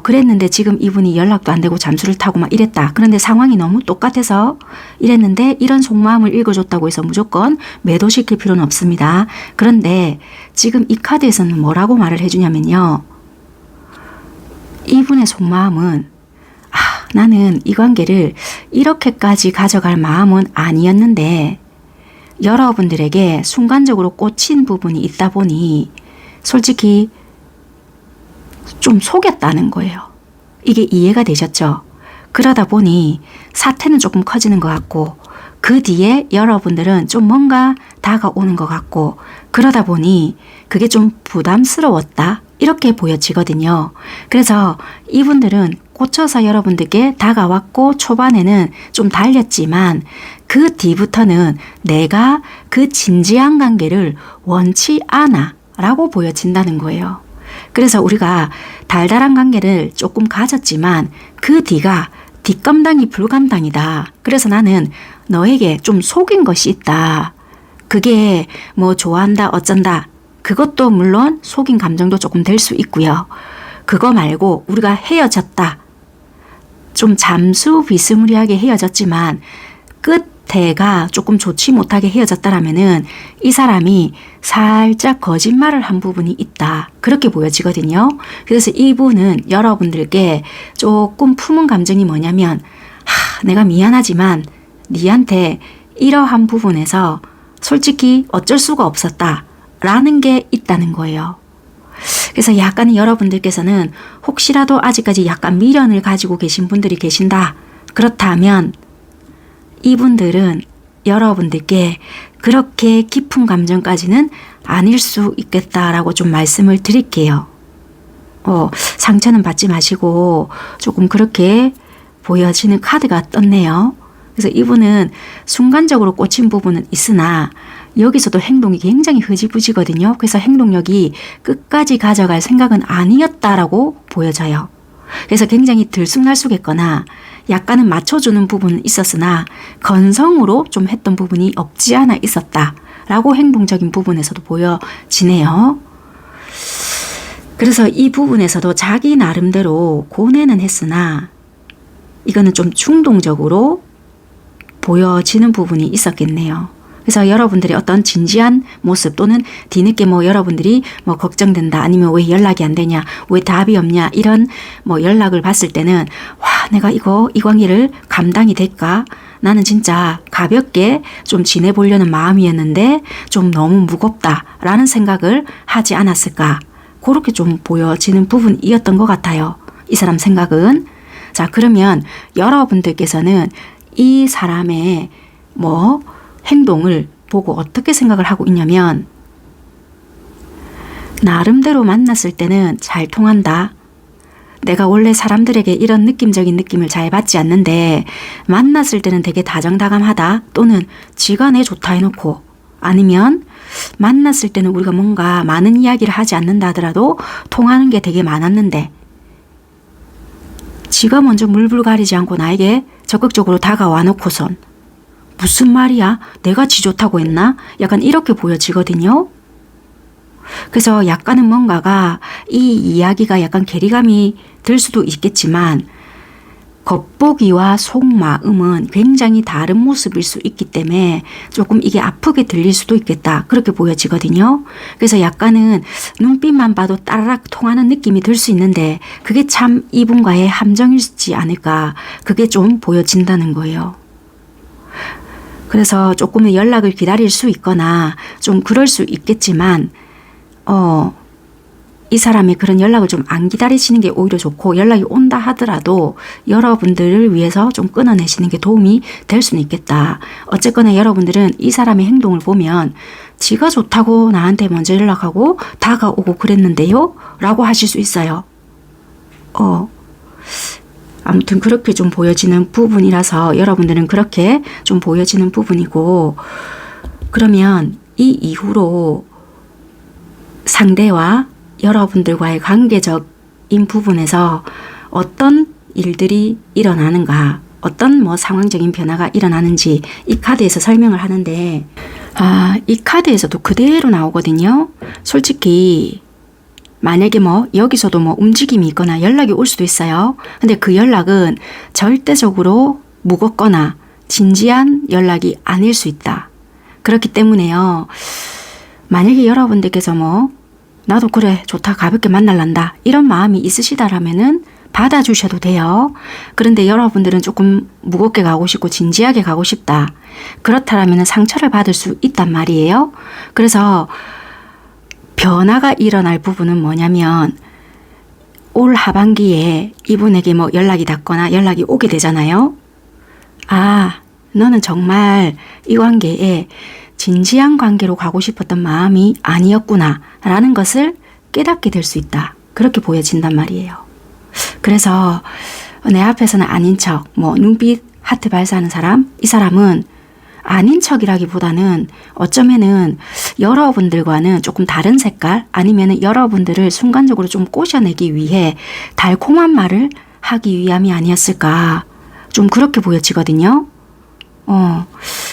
그랬는데 지금 이분이 연락도 안 되고 잠수를 타고 막 이랬다. 그런데 상황이 너무 똑같아서 이랬는데 이런 속마음을 읽어줬다고 해서 무조건 매도시킬 필요는 없습니다. 그런데 지금 이 카드에서는 뭐라고 말을 해주냐면요. 이분의 속마음은 나는 이 관계를 이렇게까지 가져갈 마음은 아니었는데 여러분들에게 순간적으로 꽂힌 부분이 있다 보니 솔직히 좀 속였다는 거예요. 이게 이해가 되셨죠? 그러다 보니 사태는 조금 커지는 것 같고 그 뒤에 여러분들은 좀 뭔가 다가오는 것 같고 그러다 보니 그게 좀 부담스러웠다. 이렇게 보여지거든요. 그래서 이분들은 꽂혀서 여러분들께 다가왔고 초반에는 좀 달렸지만 그 뒤부터는 내가 그 진지한 관계를 원치 않아 라고 보여진다는 거예요. 그래서 우리가 달달한 관계를 조금 가졌지만 그 뒤가 뒷감당이 불감당이다. 그래서 나는 너에게 좀 속인 것이 있다. 그게 뭐 좋아한다 어쩐다. 그것도 물론 속인 감정도 조금 될 수 있고요. 그거 말고 우리가 헤어졌다. 좀 잠수 비스무리하게 헤어졌지만 끝에가 조금 좋지 못하게 헤어졌다라면은 이 사람이 살짝 거짓말을 한 부분이 있다. 그렇게 보여지거든요. 그래서 이분은 여러분들께 조금 품은 감정이 뭐냐면 내가 미안하지만 니한테 이러한 부분에서 솔직히 어쩔 수가 없었다. 라는 게 있다는 거예요. 그래서 약간 여러분들께서는 혹시라도 아직까지 약간 미련을 가지고 계신 분들이 계신다. 그렇다면 이분들은 여러분들께 그렇게 깊은 감정까지는 아닐 수 있겠다라고 좀 말씀을 드릴게요. 상처는 받지 마시고 조금 그렇게 보여지는 카드가 떴네요. 그래서 이분은 순간적으로 꽂힌 부분은 있으나 여기서도 행동이 굉장히 흐지부지거든요. 그래서 행동력이 끝까지 가져갈 생각은 아니었다라고 보여져요. 그래서 굉장히 들쑥날쑥했거나 약간은 맞춰주는 부분은 있었으나 건성으로 좀 했던 부분이 없지 않아 있었다라고 행동적인 부분에서도 보여지네요. 그래서 이 부분에서도 자기 나름대로 고뇌는 했으나 이거는 좀 충동적으로 보여지는 부분이 있었겠네요. 그래서 여러분들의 어떤 진지한 모습 또는 뒤늦게 뭐 여러분들이 뭐 걱정된다 아니면 왜 연락이 안 되냐 왜 답이 없냐 이런 뭐 연락을 봤을 때는 와 내가 이 관계를 감당이 될까 나는 진짜 가볍게 좀 지내보려는 마음이었는데 좀 너무 무겁다 라는 생각을 하지 않았을까 그렇게 좀 보여지는 부분이었던 것 같아요. 이 사람 생각은. 자, 그러면 여러분들께서는 이 사람의 뭐 행동을 보고 어떻게 생각을 하고 있냐면, 나름대로 만났을 때는 잘 통한다. 내가 원래 사람들에게 이런 느낌적인 느낌을 잘 받지 않는데 만났을 때는 되게 다정다감하다. 또는 지가 내 좋다 해놓고, 아니면 만났을 때는 우리가 뭔가 많은 이야기를 하지 않는다 하더라도 통하는 게 되게 많았는데 지가 먼저 물불 가리지 않고 나에게 적극적으로 다가와 놓고선 무슨 말이야? 내가 지 좋다고 했나? 약간 이렇게 보여지거든요. 그래서 약간은 뭔가가 이 이야기가 약간 괴리감이 들 수도 있겠지만 겉보기와 속마음은 굉장히 다른 모습일 수 있기 때문에 조금 이게 아프게 들릴 수도 있겠다. 그렇게 보여지거든요. 그래서 약간은 눈빛만 봐도 따라락 통하는 느낌이 들 수 있는데 그게 참 이분과의 함정이지 않을까. 그게 좀 보여진다는 거예요. 그래서 조금의 연락을 기다릴 수 있거나 좀 그럴 수 있겠지만 이 사람이 그런 연락을 좀 안 기다리시는 게 오히려 좋고, 연락이 온다 하더라도 여러분들을 위해서 좀 끊어내시는 게 도움이 될 수는 있겠다. 어쨌거나 여러분들은 이 사람의 행동을 보면 지가 좋다고 나한테 먼저 연락하고 다가오고 그랬는데요? 라고 하실 수 있어요. 아무튼 그렇게 좀 보여지는 부분이라서 여러분들은 그렇게 좀 보여지는 부분이고, 그러면 이 이후로 상대와 여러분들과의 관계적인 부분에서 어떤 일들이 일어나는가, 어떤 뭐 상황적인 변화가 일어나는지 이 카드에서 설명을 하는데, 이 카드에서도 그대로 나오거든요. 솔직히 만약에 뭐 여기서도 뭐 움직임이 있거나 연락이 올 수도 있어요. 근데 그 연락은 절대적으로 무겁거나 진지한 연락이 아닐 수 있다. 그렇기 때문에요. 만약에 여러분들께서 뭐 나도 그래 좋다 가볍게 만날란다 이런 마음이 있으시다라면은 받아주셔도 돼요. 그런데 여러분들은 조금 무겁게 가고 싶고 진지하게 가고 싶다. 그렇다라면 상처를 받을 수 있단 말이에요. 그래서 변화가 일어날 부분은 뭐냐면 올 하반기에 이분에게 뭐 연락이 닿거나 연락이 오게 되잖아요. 너는 정말 이 관계에 진지한 관계로 가고 싶었던 마음이 아니었구나 라는 것을 깨닫게 될 수 있다. 그렇게 보여진단 말이에요. 그래서 내 앞에서는 아닌 척, 뭐 눈빛 하트 발사하는 사람, 이 사람은 아닌 척이라기보다는 어쩌면은 여러분들과는 조금 다른 색깔, 아니면은 여러분들을 순간적으로 좀 꼬셔내기 위해 달콤한 말을 하기 위함이 아니었을까. 좀 그렇게 보여지거든요.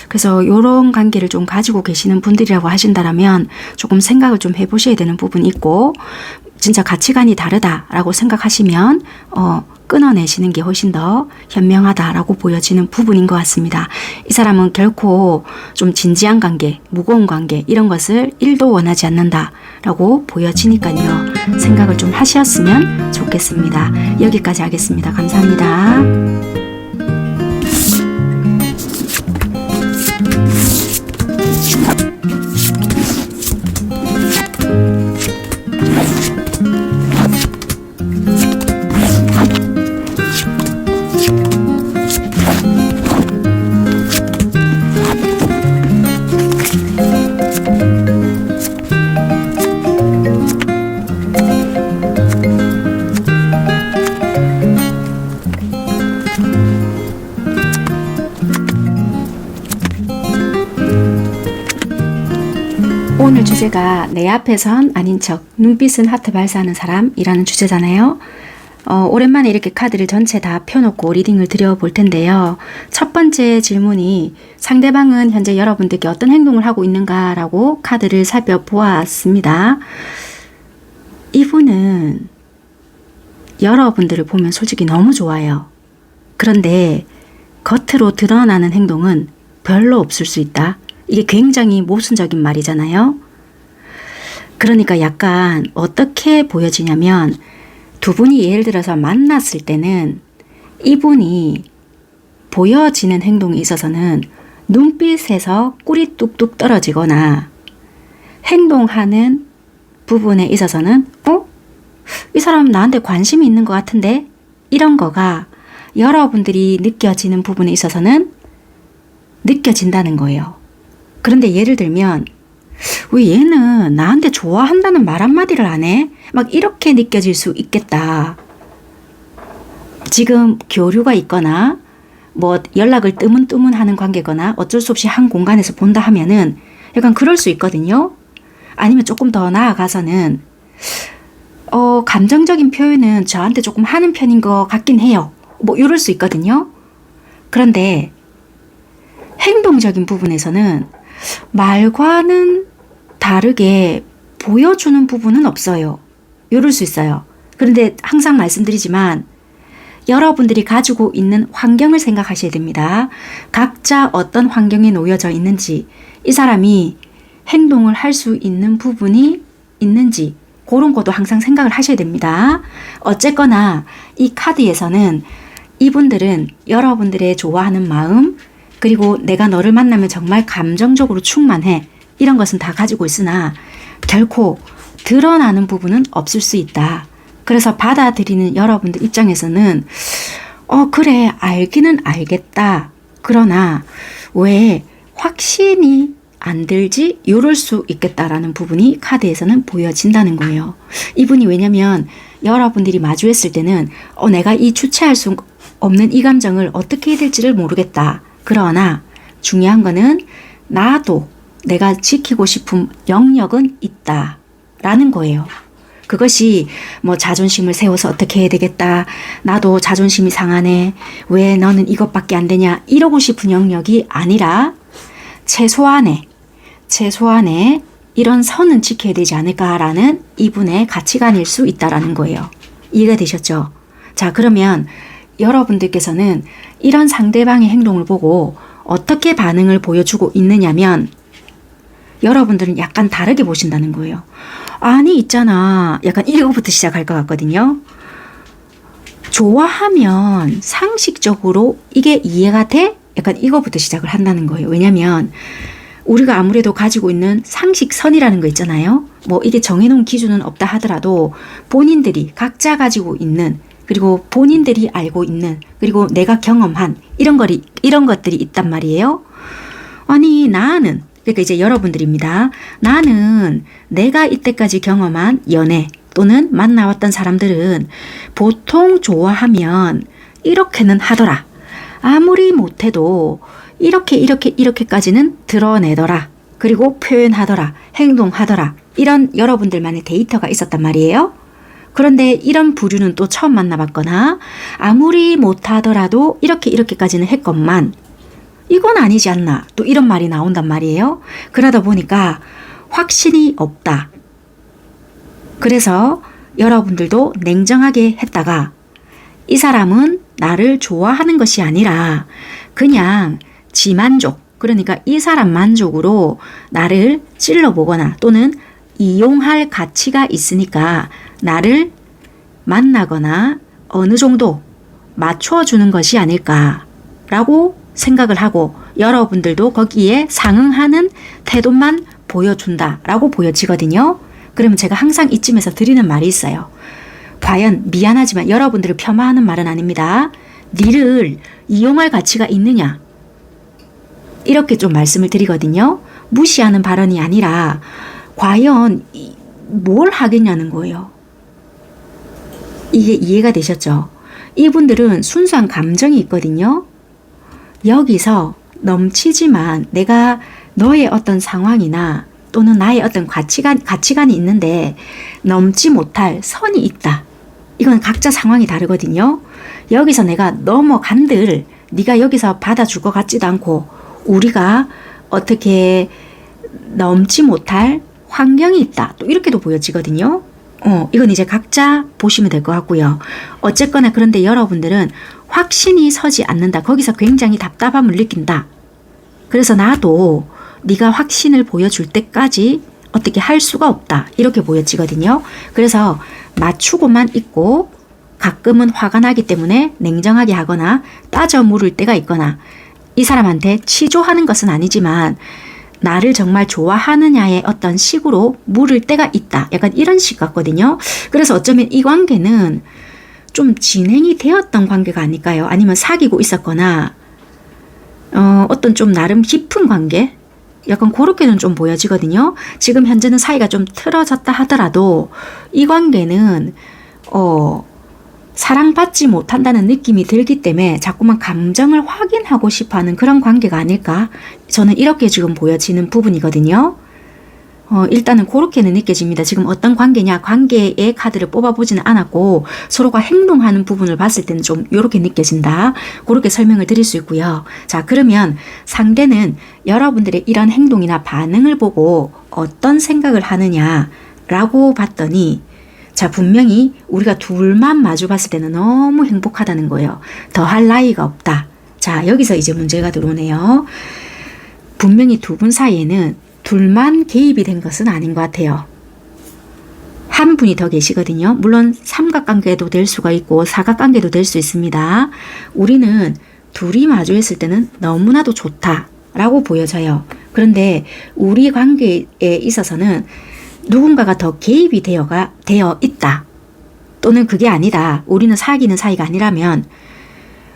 그래서 이런 관계를 좀 가지고 계시는 분들이라고 하신다라면 조금 생각을 좀 해보셔야 되는 부분이 있고, 진짜 가치관이 다르다라고 생각하시면 끊어내시는 게 훨씬 더 현명하다라고 보여지는 부분인 것 같습니다. 이 사람은 결코 좀 진지한 관계, 무거운 관계 이런 것을 1도 원하지 않는다라고 보여지니까요. 생각을 좀 하셨으면 좋겠습니다. 여기까지 하겠습니다. 감사합니다. 오늘 주제가 내 앞에선 아닌 척, 눈빛은 하트 발사하는 사람이라는 주제잖아요. 오랜만에 이렇게 카드를 전체 다 펴놓고 리딩을 드려볼 텐데요. 첫 번째 질문이 상대방은 현재 여러분들께 어떤 행동을 하고 있는가 라고 카드를 살펴보았습니다. 이분은 여러분들을 보면 솔직히 너무 좋아요. 그런데 겉으로 드러나는 행동은 별로 없을 수 있다. 이게 굉장히 모순적인 말이잖아요. 그러니까 약간 어떻게 보여지냐면 두 분이 예를 들어서 만났을 때는 이분이 보여지는 행동에 있어서는 눈빛에서 꿀이 뚝뚝 떨어지거나 행동하는 부분에 있어서는 이 사람 나한테 관심이 있는 것 같은데? 이런 거가 여러분들이 느껴지는 부분에 있어서는 느껴진다는 거예요. 그런데 예를 들면 왜 얘는 나한테 좋아한다는 말 한마디를 안 해? 막 이렇게 느껴질 수 있겠다. 지금 교류가 있거나 뭐 연락을 뜨문뜨문하는 관계거나 어쩔 수 없이 한 공간에서 본다 하면은 약간 그럴 수 있거든요. 아니면 조금 더 나아가서는 감정적인 표현은 저한테 조금 하는 편인 것 같긴 해요. 뭐 이럴 수 있거든요. 그런데 행동적인 부분에서는 말과는 다르게 보여주는 부분은 없어요. 이럴 수 있어요. 그런데 항상 말씀드리지만 여러분들이 가지고 있는 환경을 생각하셔야 됩니다. 각자 어떤 환경에 놓여져 있는지, 이 사람이 행동을 할 수 있는 부분이 있는지 그런 것도 항상 생각을 하셔야 됩니다. 어쨌거나 이 카드에서는 이분들은 여러분들의 좋아하는 마음, 그리고 내가 너를 만나면 정말 감정적으로 충만해, 이런 것은 다 가지고 있으나 결코 드러나는 부분은 없을 수 있다. 그래서 받아들이는 여러분들 입장에서는 그래, 알기는 알겠다. 그러나 왜 확신이 안 들지? 이럴 수 있겠다라는 부분이 카드에서는 보여진다는 거예요. 이분이 왜냐면 여러분들이 마주했을 때는 내가 이 주체할 수 없는 이 감정을 어떻게 해야 될지를 모르겠다. 그러나 중요한 거는 나도 내가 지키고 싶은 영역은 있다 라는 거예요. 그것이 뭐 자존심을 세워서 어떻게 해야 되겠다. 나도 자존심이 상하네. 왜 너는 이것밖에 안 되냐. 이러고 싶은 영역이 아니라 최소한의 이런 선은 지켜야 되지 않을까라는 이분의 가치관일 수 있다라는 거예요. 이해가 되셨죠? 자, 그러면 여러분들께서는 이런 상대방의 행동을 보고 어떻게 반응을 보여주고 있느냐면 여러분들은 약간 다르게 보신다는 거예요. 아니 있잖아. 약간 이거부터 시작할 것 같거든요. 좋아하면 상식적으로 이게 이해가 돼? 약간 이거부터 시작을 한다는 거예요. 왜냐면 우리가 아무래도 가지고 있는 상식선이라는 거 있잖아요. 뭐 이게 정해놓은 기준은 없다 하더라도 본인들이 각자 가지고 있는, 그리고 본인들이 알고 있는, 그리고 내가 경험한 이런 것들이 있단 말이에요. 아니 나는, 그러니까 이제 여러분들입니다. 나는 내가 이때까지 경험한 연애 또는 만나왔던 사람들은 보통 좋아하면 이렇게는 하더라. 아무리 못해도 이렇게까지는 드러내더라. 그리고 표현하더라. 행동하더라. 이런 여러분들만의 데이터가 있었단 말이에요. 그런데 이런 부류는 또 처음 만나봤거나 아무리 못하더라도 이렇게까지는 했건만 이건 아니지 않나. 또 이런 말이 나온단 말이에요. 그러다 보니까 확신이 없다. 그래서 여러분들도 냉정하게 했다가 이 사람은 나를 좋아하는 것이 아니라 그냥 지만족, 그러니까 이 사람 만족으로 나를 찔러보거나 또는 이용할 가치가 있으니까 나를 만나거나 어느 정도 맞춰주는 것이 아닐까라고 생각을 하고 여러분들도 거기에 상응하는 태도만 보여준다라고 보여지거든요. 그러면 제가 항상 이쯤에서 드리는 말이 있어요. 과연 미안하지만 여러분들을 폄하하는 말은 아닙니다. 니를 이용할 가치가 있느냐? 이렇게 좀 말씀을 드리거든요. 무시하는 발언이 아니라 과연 뭘 하겠냐는 거예요. 이게 이해가 되셨죠? 이분들은 순수한 감정이 있거든요. 여기서 넘치지만 내가 너의 어떤 상황이나 또는 나의 어떤 가치관이 있는데 넘지 못할 선이 있다. 이건 각자 상황이 다르거든요. 여기서 내가 넘어간들 네가 여기서 받아줄 것 같지도 않고 우리가 어떻게 넘지 못할 환경이 있다. 또 이렇게도 보여지거든요. 이건 이제 각자 보시면 될 것 같고요. 어쨌거나 그런데 여러분들은 확신이 서지 않는다. 거기서 굉장히 답답함을 느낀다. 그래서 나도 네가 확신을 보여줄 때까지 어떻게 할 수가 없다. 이렇게 보여지거든요. 그래서 맞추고만 있고 가끔은 화가 나기 때문에 냉정하게 하거나 따져 물을 때가 있거나 이 사람한테 치조하는 것은 아니지만 나를 정말 좋아하느냐의 어떤 식으로 물을 때가 있다. 약간 이런 식 같거든요. 그래서 어쩌면 이 관계는 좀 진행이 되었던 관계가 아닐까요? 아니면 사귀고 있었거나 어떤 좀 나름 깊은 관계? 약간 그렇게는 좀 보여지거든요. 지금 현재는 사이가 좀 틀어졌다 하더라도 이 관계는 사랑받지 못한다는 느낌이 들기 때문에 자꾸만 감정을 확인하고 싶어하는 그런 관계가 아닐까? 저는 이렇게 지금 보여지는 부분이거든요. 일단은 그렇게는 느껴집니다. 지금 어떤 관계냐, 관계의 카드를 뽑아보지는 않았고 서로가 행동하는 부분을 봤을 때는 좀 이렇게 느껴진다. 그렇게 설명을 드릴 수 있고요. 자, 그러면 상대는 여러분들의 이런 행동이나 반응을 보고 어떤 생각을 하느냐라고 봤더니, 자, 분명히 우리가 둘만 마주 봤을 때는 너무 행복하다는 거예요. 더할 나위가 없다. 자, 여기서 이제 문제가 들어오네요. 분명히 두 분 사이에는 둘만 개입이 된 것은 아닌 것 같아요. 한 분이 더 계시거든요. 물론 삼각관계도 될 수가 있고 사각관계도 될 수 있습니다. 우리는 둘이 마주했을 때는 너무나도 좋다라고 보여져요. 그런데 우리 관계에 있어서는 누군가가 더 개입이 되어 있다. 또는 그게 아니다. 우리는 사귀는 사이가 아니라면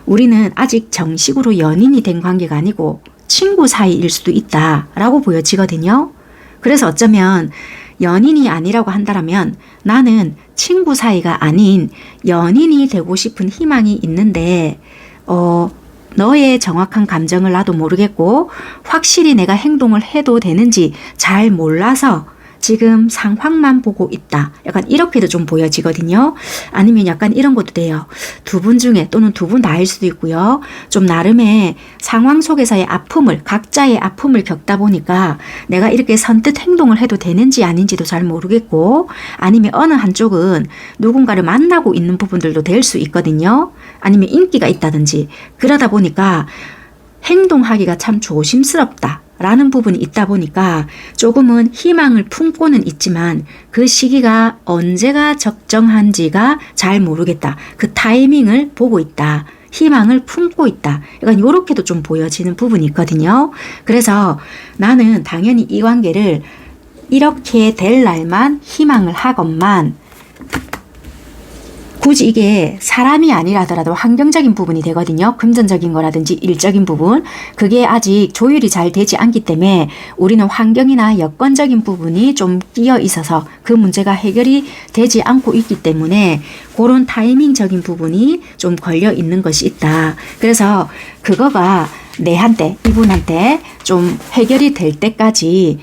우리는 아직 정식으로 연인이 된 관계가 아니고 친구 사이일 수도 있다라고 보여지거든요. 그래서 어쩌면 연인이 아니라고 한다면 나는 친구 사이가 아닌 연인이 되고 싶은 희망이 있는데 너의 정확한 감정을 나도 모르겠고 확실히 내가 행동을 해도 되는지 잘 몰라서 지금 상황만 보고 있다. 약간 이렇게도 좀 보여지거든요. 아니면 약간 이런 것도 돼요. 두 분 중에 또는 두 분 다일 수도 있고요. 좀 나름의 상황 속에서의 아픔을, 각자의 아픔을 겪다 보니까 내가 이렇게 선뜻 행동을 해도 되는지 아닌지도 잘 모르겠고, 아니면 어느 한쪽은 누군가를 만나고 있는 부분들도 될 수 있거든요. 아니면 인기가 있다든지. 그러다 보니까 행동하기가 참 조심스럽다 라는 부분이 있다 보니까 조금은 희망을 품고는 있지만 그 시기가 언제가 적정한지가 잘 모르겠다. 그 타이밍을 보고 있다. 희망을 품고 있다. 약간 이렇게도 좀 보여지는 부분이 있거든요. 그래서 나는 당연히 이 관계를 이렇게 될 날만 희망을 하건만, 굳이 이게 사람이 아니라더라도 환경적인 부분이 되거든요. 금전적인 거라든지 일적인 부분. 그게 아직 조율이 잘 되지 않기 때문에 우리는 환경이나 여건적인 부분이 좀 끼어 있어서 그 문제가 해결이 되지 않고 있기 때문에 그런 타이밍적인 부분이 좀 걸려 있는 것이 있다. 그래서 그거가 내한테, 이분한테 좀 해결이 될 때까지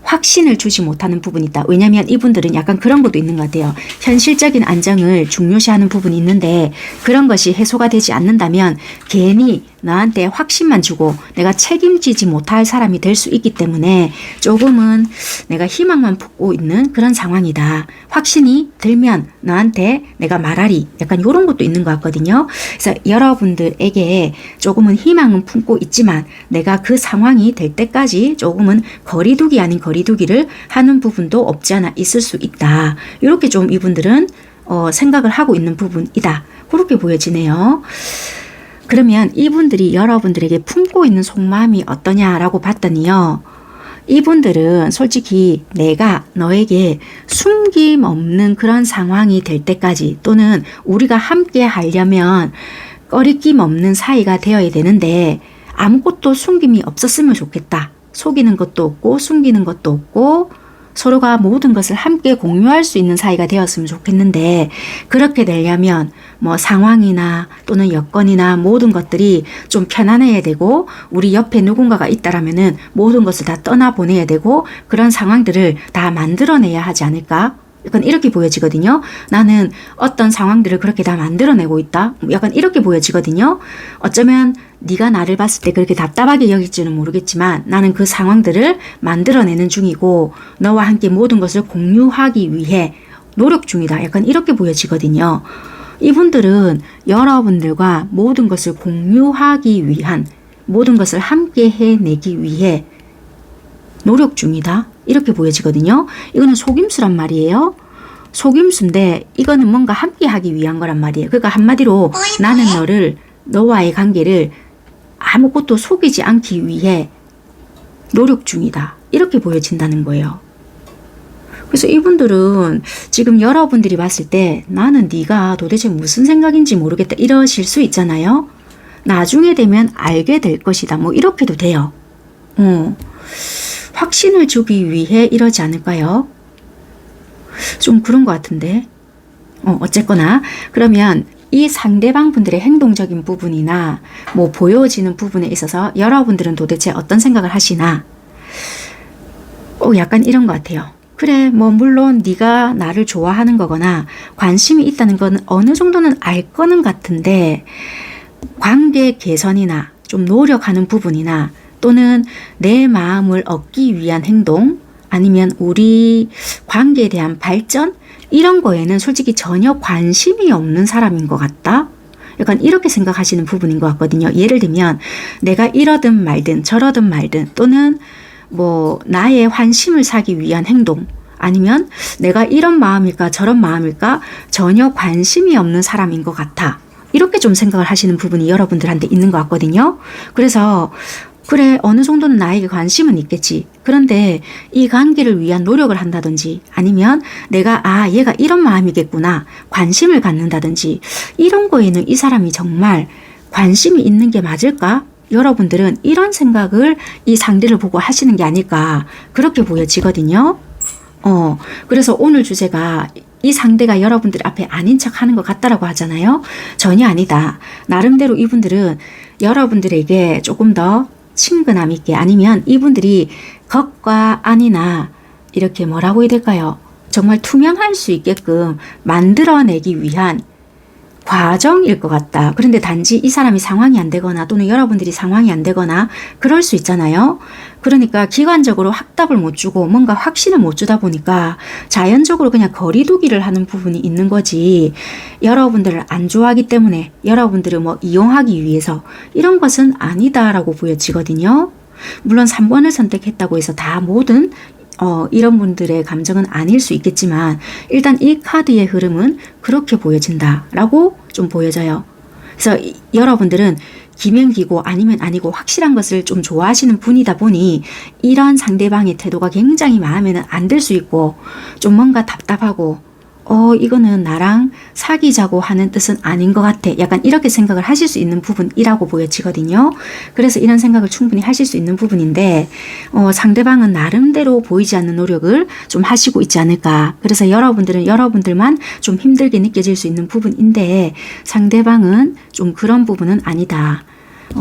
확신을 주지 못하는 부분이 있다. 왜냐하면 이분들은 약간 그런 것도 있는 것 같아요. 현실적인 안정을 중요시하는 부분이 있는데 그런 것이 해소가 되지 않는다면 괜히 나한테 확신만 주고 내가 책임지지 못할 사람이 될 수 있기 때문에 조금은 내가 희망만 품고 있는 그런 상황이다. 확신이 들면 너한테 내가 말하리. 약간 이런 것도 있는 것 같거든요. 그래서 여러분들에게 조금은 희망은 품고 있지만 내가 그 상황이 될 때까지 조금은 거리두기 아닌 거리두기를 하는 부분도 없지 않아 있을 수 있다. 이렇게 좀 이분들은 생각을 하고 있는 부분이다. 그렇게 보여지네요. 그러면 이분들이 여러분들에게 품고 있는 속마음이 어떠냐라고 봤더니요. 이분들은 솔직히 내가 너에게 숨김없는 그런 상황이 될 때까지, 또는 우리가 함께 하려면 꺼리낌 없는 사이가 되어야 되는데 아무것도 숨김이 없었으면 좋겠다. 속이는 것도 없고 숨기는 것도 없고 서로가 모든 것을 함께 공유할 수 있는 사이가 되었으면 좋겠는데, 그렇게 되려면 뭐 상황이나 또는 여건이나 모든 것들이 좀 편안해야 되고 우리 옆에 누군가가 있다라면은 모든 것을 다 떠나보내야 되고 그런 상황들을 다 만들어내야 하지 않을까? 약간 이렇게 보여지거든요. 나는 어떤 상황들을 그렇게 다 만들어내고 있다. 약간 이렇게 보여지거든요. 어쩌면 네가 나를 봤을 때 그렇게 답답하게 여길지는 모르겠지만 나는 그 상황들을 만들어내는 중이고 너와 함께 모든 것을 공유하기 위해 노력 중이다. 약간 이렇게 보여지거든요. 이분들은 여러분들과 모든 것을 공유하기 위한, 모든 것을 함께 해내기 위해 노력 중이다. 이렇게 보여지거든요. 이거는 속임수란 말이에요. 속임수인데 이거는 뭔가 함께 하기 위한 거란 말이에요. 그러니까 한마디로 나는 너와의 관계를 아무것도 속이지 않기 위해 노력 중이다. 이렇게 보여진다는 거예요. 그래서 이분들은 지금 여러분들이 봤을 때 나는 네가 도대체 무슨 생각인지 모르겠다 이러실 수 있잖아요. 나중에 되면 알게 될 것이다. 뭐 이렇게도 돼요. 확신을 주기 위해 이러지 않을까요? 좀 그런 것 같은데. 어쨌거나 그러면 이 상대방 분들의 행동적인 부분이나 뭐 보여지는 부분에 있어서 여러분들은 도대체 어떤 생각을 하시나? 약간 이런 것 같아요. 그래, 뭐 물론 네가 나를 좋아하는 거거나 관심이 있다는 건 어느 정도는 알 거는 같은데 관계 개선이나 좀 노력하는 부분이나 또는 내 마음을 얻기 위한 행동 아니면 우리 관계에 대한 발전 이런 거에는 솔직히 전혀 관심이 없는 사람인 것 같다. 약간 이렇게 생각하시는 부분인 것 같거든요. 예를 들면 내가 이러든 말든 저러든 말든 또는 뭐 나의 환심을 사기 위한 행동 아니면 내가 이런 마음일까 저런 마음일까 전혀 관심이 없는 사람인 것 같아. 이렇게 좀 생각을 하시는 부분이 여러분들한테 있는 것 같거든요. 그래서 그래 어느 정도는 나에게 관심은 있겠지. 그런데 이 관계를 위한 노력을 한다든지 아니면 내가 얘가 이런 마음이겠구나 관심을 갖는다든지 이런 거에는 이 사람이 정말 관심이 있는 게 맞을까? 여러분들은 이런 생각을 이 상대를 보고 하시는 게 아닐까 그렇게 보여지거든요. 그래서 오늘 주제가 이 상대가 여러분들 앞에 아닌 척 하는 것 같다라고 하잖아요. 전혀 아니다. 나름대로 이분들은 여러분들에게 조금 더 친근함 있게 아니면 이분들이 겉과 안이나 이렇게 뭐라고 해야 될까요? 정말 투명할 수 있게끔 만들어내기 위한 과정일 것 같다. 그런데 단지 이 사람이 상황이 안 되거나 또는 여러분들이 상황이 안 되거나 그럴 수 있잖아요. 그러니까 기관적으로 확답을 못 주고 뭔가 확신을 못 주다 보니까 자연적으로 그냥 거리두기를 하는 부분이 있는 거지. 여러분들을 안 좋아하기 때문에 여러분들을 뭐 이용하기 위해서 이런 것은 아니다라고 보여지거든요. 물론 3번을 선택했다고 해서 다 모든 이런 분들의 감정은 아닐 수 있겠지만 일단 이 카드의 흐름은 그렇게 보여진다라고 좀 보여져요. 그래서 여러분들은 기면기고 아니면 아니고 확실한 것을 좀 좋아하시는 분이다 보니 이런 상대방의 태도가 굉장히 마음에는 안 들 수 있고 좀 뭔가 답답하고 이거는 나랑 사귀자고 하는 뜻은 아닌 것 같아. 약간 이렇게 생각을 하실 수 있는 부분이라고 보여지거든요. 그래서 이런 생각을 충분히 하실 수 있는 부분인데 상대방은 나름대로 보이지 않는 노력을 좀 하시고 있지 않을까. 그래서 여러분들은 여러분들만 좀 힘들게 느껴질 수 있는 부분인데 상대방은 좀 그런 부분은 아니다.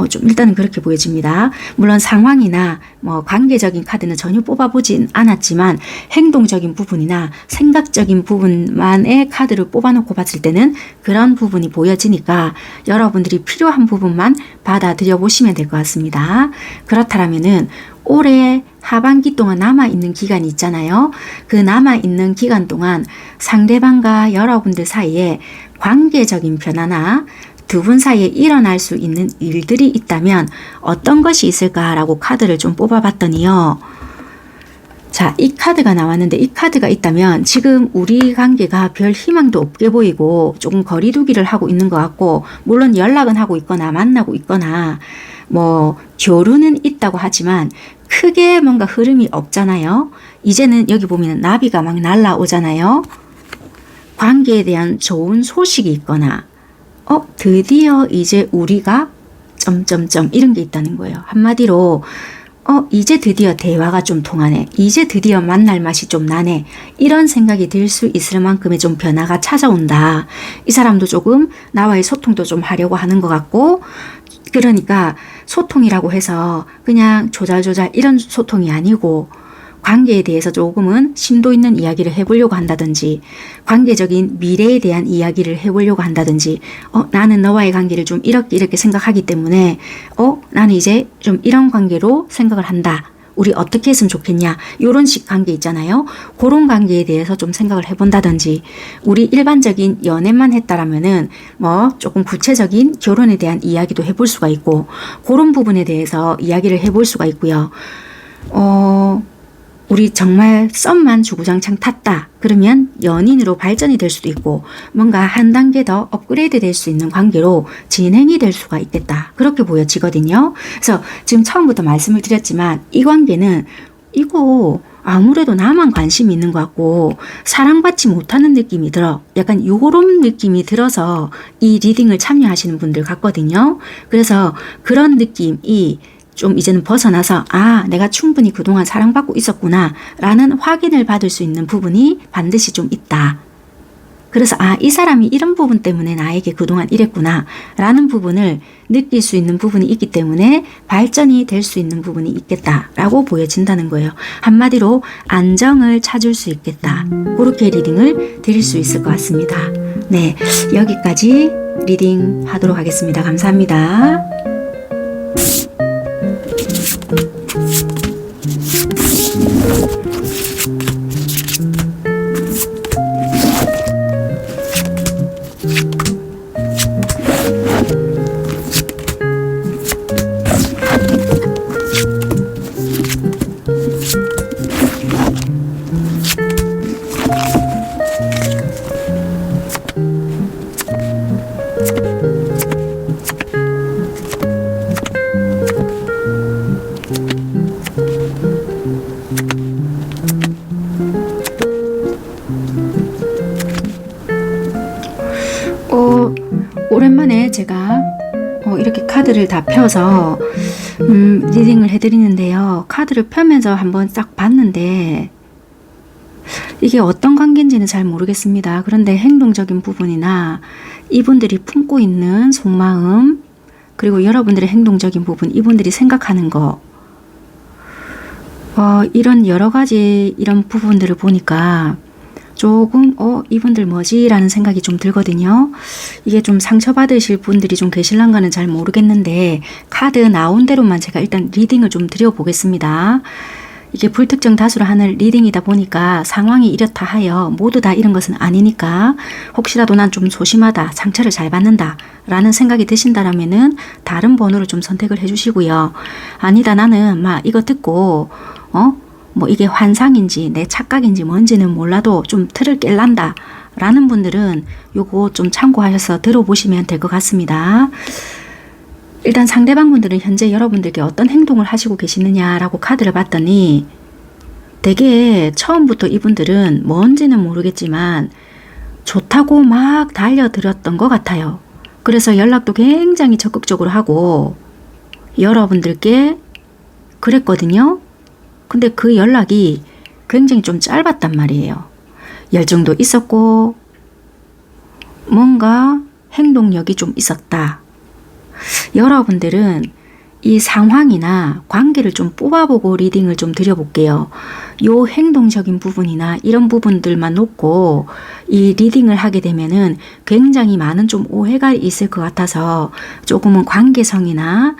좀 일단은 그렇게 보여집니다. 물론 상황이나 뭐 관계적인 카드는 전혀 뽑아보진 않았지만 행동적인 부분이나 생각적인 부분만의 카드를 뽑아놓고 봤을 때는 그런 부분이 보여지니까 여러분들이 필요한 부분만 받아들여 보시면 될 것 같습니다. 그렇다면은 올해 하반기 동안 남아있는 기간이 있잖아요. 그 남아있는 기간 동안 상대방과 여러분들 사이에 관계적인 변화나 두 분 사이에 일어날 수 있는 일들이 있다면 어떤 것이 있을까라고 카드를 좀 뽑아봤더니요. 자, 이 카드가 나왔는데 이 카드가 있다면 지금 우리 관계가 별 희망도 없게 보이고 조금 거리두기를 하고 있는 것 같고 물론 연락은 하고 있거나 만나고 있거나 뭐 교류는 있다고 하지만 크게 뭔가 흐름이 없잖아요. 이제는 여기 보면 나비가 막 날라오잖아요. 관계에 대한 좋은 소식이 있거나 드디어 이제 우리가 점점점 이런 게 있다는 거예요. 한마디로 이제 드디어 대화가 좀 통하네. 이제 드디어 만날 맛이 좀 나네. 이런 생각이 들 수 있을 만큼의 좀 변화가 찾아온다. 이 사람도 조금 나와의 소통도 좀 하려고 하는 것 같고 그러니까 소통이라고 해서 그냥 조잘조잘 이런 소통이 아니고 관계에 대해서 조금은 심도 있는 이야기를 해보려고 한다든지 관계적인 미래에 대한 이야기를 해보려고 한다든지 나는 너와의 관계를 좀 이렇게 생각하기 때문에 나는 이제 좀 이런 관계로 생각을 한다. 우리 어떻게 했으면 좋겠냐 이런 식 관계 있잖아요. 그런 관계에 대해서 좀 생각을 해본다든지 우리 일반적인 연애만 했다라면은 뭐 조금 구체적인 결혼에 대한 이야기도 해볼 수가 있고 그런 부분에 대해서 이야기를 해볼 수가 있고요. 우리 정말 썸만 주구장창 탔다. 그러면 연인으로 발전이 될 수도 있고 뭔가 한 단계 더 업그레이드 될 수 있는 관계로 진행이 될 수가 있겠다. 그렇게 보여지거든요. 그래서 지금 처음부터 말씀을 드렸지만 이 관계는 이거 아무래도 나만 관심이 있는 것 같고 사랑받지 못하는 느낌이 들어. 약간 요런 느낌이 들어서 이 리딩을 참여하시는 분들 같거든요. 그래서 그런 느낌이 좀 이제는 벗어나서 아, 내가 충분히 그동안 사랑받고 있었구나 라는 확인을 받을 수 있는 부분이 반드시 좀 있다. 그래서 아, 이 사람이 이런 부분 때문에 나에게 그동안 이랬구나 라는 부분을 느낄 수 있는 부분이 있기 때문에 발전이 될 수 있는 부분이 있겠다라고 보여진다는 거예요. 한마디로 안정을 찾을 수 있겠다. 그렇게 리딩을 드릴 수 있을 것 같습니다. 네, 여기까지 리딩 하도록 하겠습니다. 감사합니다. 오랜만에 제가 이렇게 카드를 다 펴서 리딩을 해드리는데요. 카드를 펴면서 한번 싹 봤는데 이게 어떤 관계인지는 잘 모르겠습니다. 그런데 행동적인 부분이나 이분들이 품고 있는 속마음, 그리고 여러분들의 행동적인 부분, 이분들이 생각하는 거, 이런 여러 가지 이런 부분들을 보니까 조금 이분들 뭐지? 라는 생각이 좀 들거든요. 이게 좀 상처받으실 분들이 좀 계실란가는 잘 모르겠는데 카드 나온 대로만 제가 일단 리딩을 좀 드려보겠습니다. 이게 불특정 다수로 하는 리딩이다 보니까 상황이 이렇다 하여 모두 다 이런 것은 아니니까 혹시라도 난 좀 소심하다, 상처를 잘 받는다 라는 생각이 드신다라면은 다른 번호를 좀 선택을 해주시고요. 아니다, 나는 막 이거 듣고 뭐 이게 환상인지 내 착각인지 뭔지는 몰라도 좀 틀을 깰란다 라는 분들은 요거 좀 참고하셔서 들어보시면 될 것 같습니다. 일단 상대방 분들은 현재 여러분들께 어떤 행동을 하시고 계시느냐라고 카드를 봤더니 되게 처음부터 이분들은 뭔지는 모르겠지만 좋다고 막 달려들었던 것 같아요. 그래서 연락도 굉장히 적극적으로 하고 여러분들께 그랬거든요. 근데 그 연락이 굉장히 좀 짧았단 말이에요. 열정도 있었고 뭔가 행동력이 좀 있었다. 여러분들은 이 상황이나 관계를 좀 뽑아보고 리딩을 좀 드려볼게요. 요 행동적인 부분이나 이런 부분들만 놓고 이 리딩을 하게 되면은 굉장히 많은 좀 오해가 있을 것 같아서 조금은 관계성이나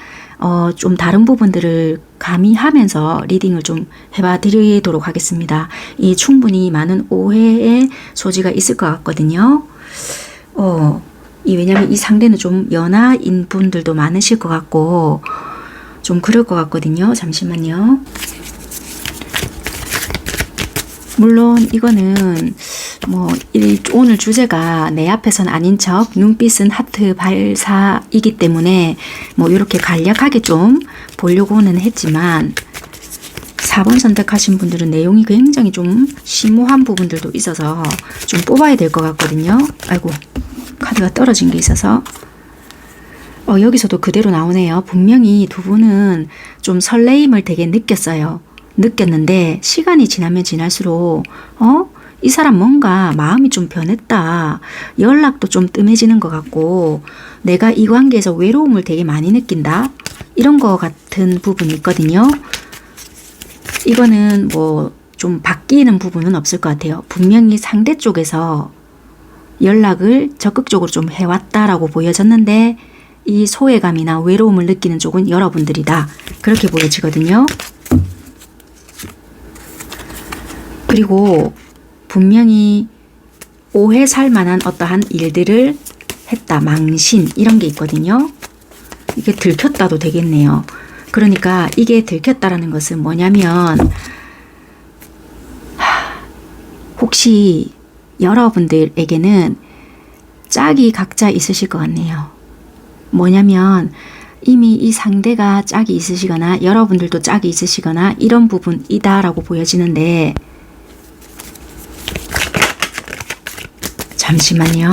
좀 다른 부분들을 가미하면서 리딩을 좀 해봐 드리도록 하겠습니다. 이 충분히 많은 오해의 소지가 있을 것 같거든요. 왜냐면 이 상대는 좀 연하인 분들도 많으실 것 같고 좀 그럴 것 같거든요. 잠시만요. 물론 이거는 뭐 오늘 주제가 내 앞에선 아닌 척 눈빛은 하트 발사이기 때문에 뭐 이렇게 간략하게 좀 보려고는 했지만 4번 선택하신 분들은 내용이 굉장히 좀 심오한 부분들도 있어서 좀 뽑아야 될 것 같거든요. 아이고, 카드가 떨어진 게 있어서 여기서도 그대로 나오네요. 분명히 두 분은 좀 설레임을 되게 느꼈는데 시간이 지나면 지날수록 이 사람 뭔가 마음이 좀 변했다. 연락도 좀 뜸해지는 것 같고 내가 이 관계에서 외로움을 되게 많이 느낀다. 이런 거 같은 부분이 있거든요. 이거는 뭐 좀 바뀌는 부분은 없을 것 같아요. 분명히 상대 쪽에서 연락을 적극적으로 좀 해왔다라고 보여졌는데 이 소외감이나 외로움을 느끼는 쪽은 여러분들이다. 그렇게 보여지거든요. 그리고 분명히 오해 살 만한 어떠한 일들을 했다. 망신 이런 게 있거든요. 이게 들켰다도 되겠네요. 그러니까 이게 들켰다라는 것은 뭐냐면 혹시 여러분들에게는 짝이 각자 있으실 것 같네요. 뭐냐면 이미 이 상대가 짝이 있으시거나 여러분들도 짝이 있으시거나 이런 부분이다 라고 보여지는데, 잠시만요.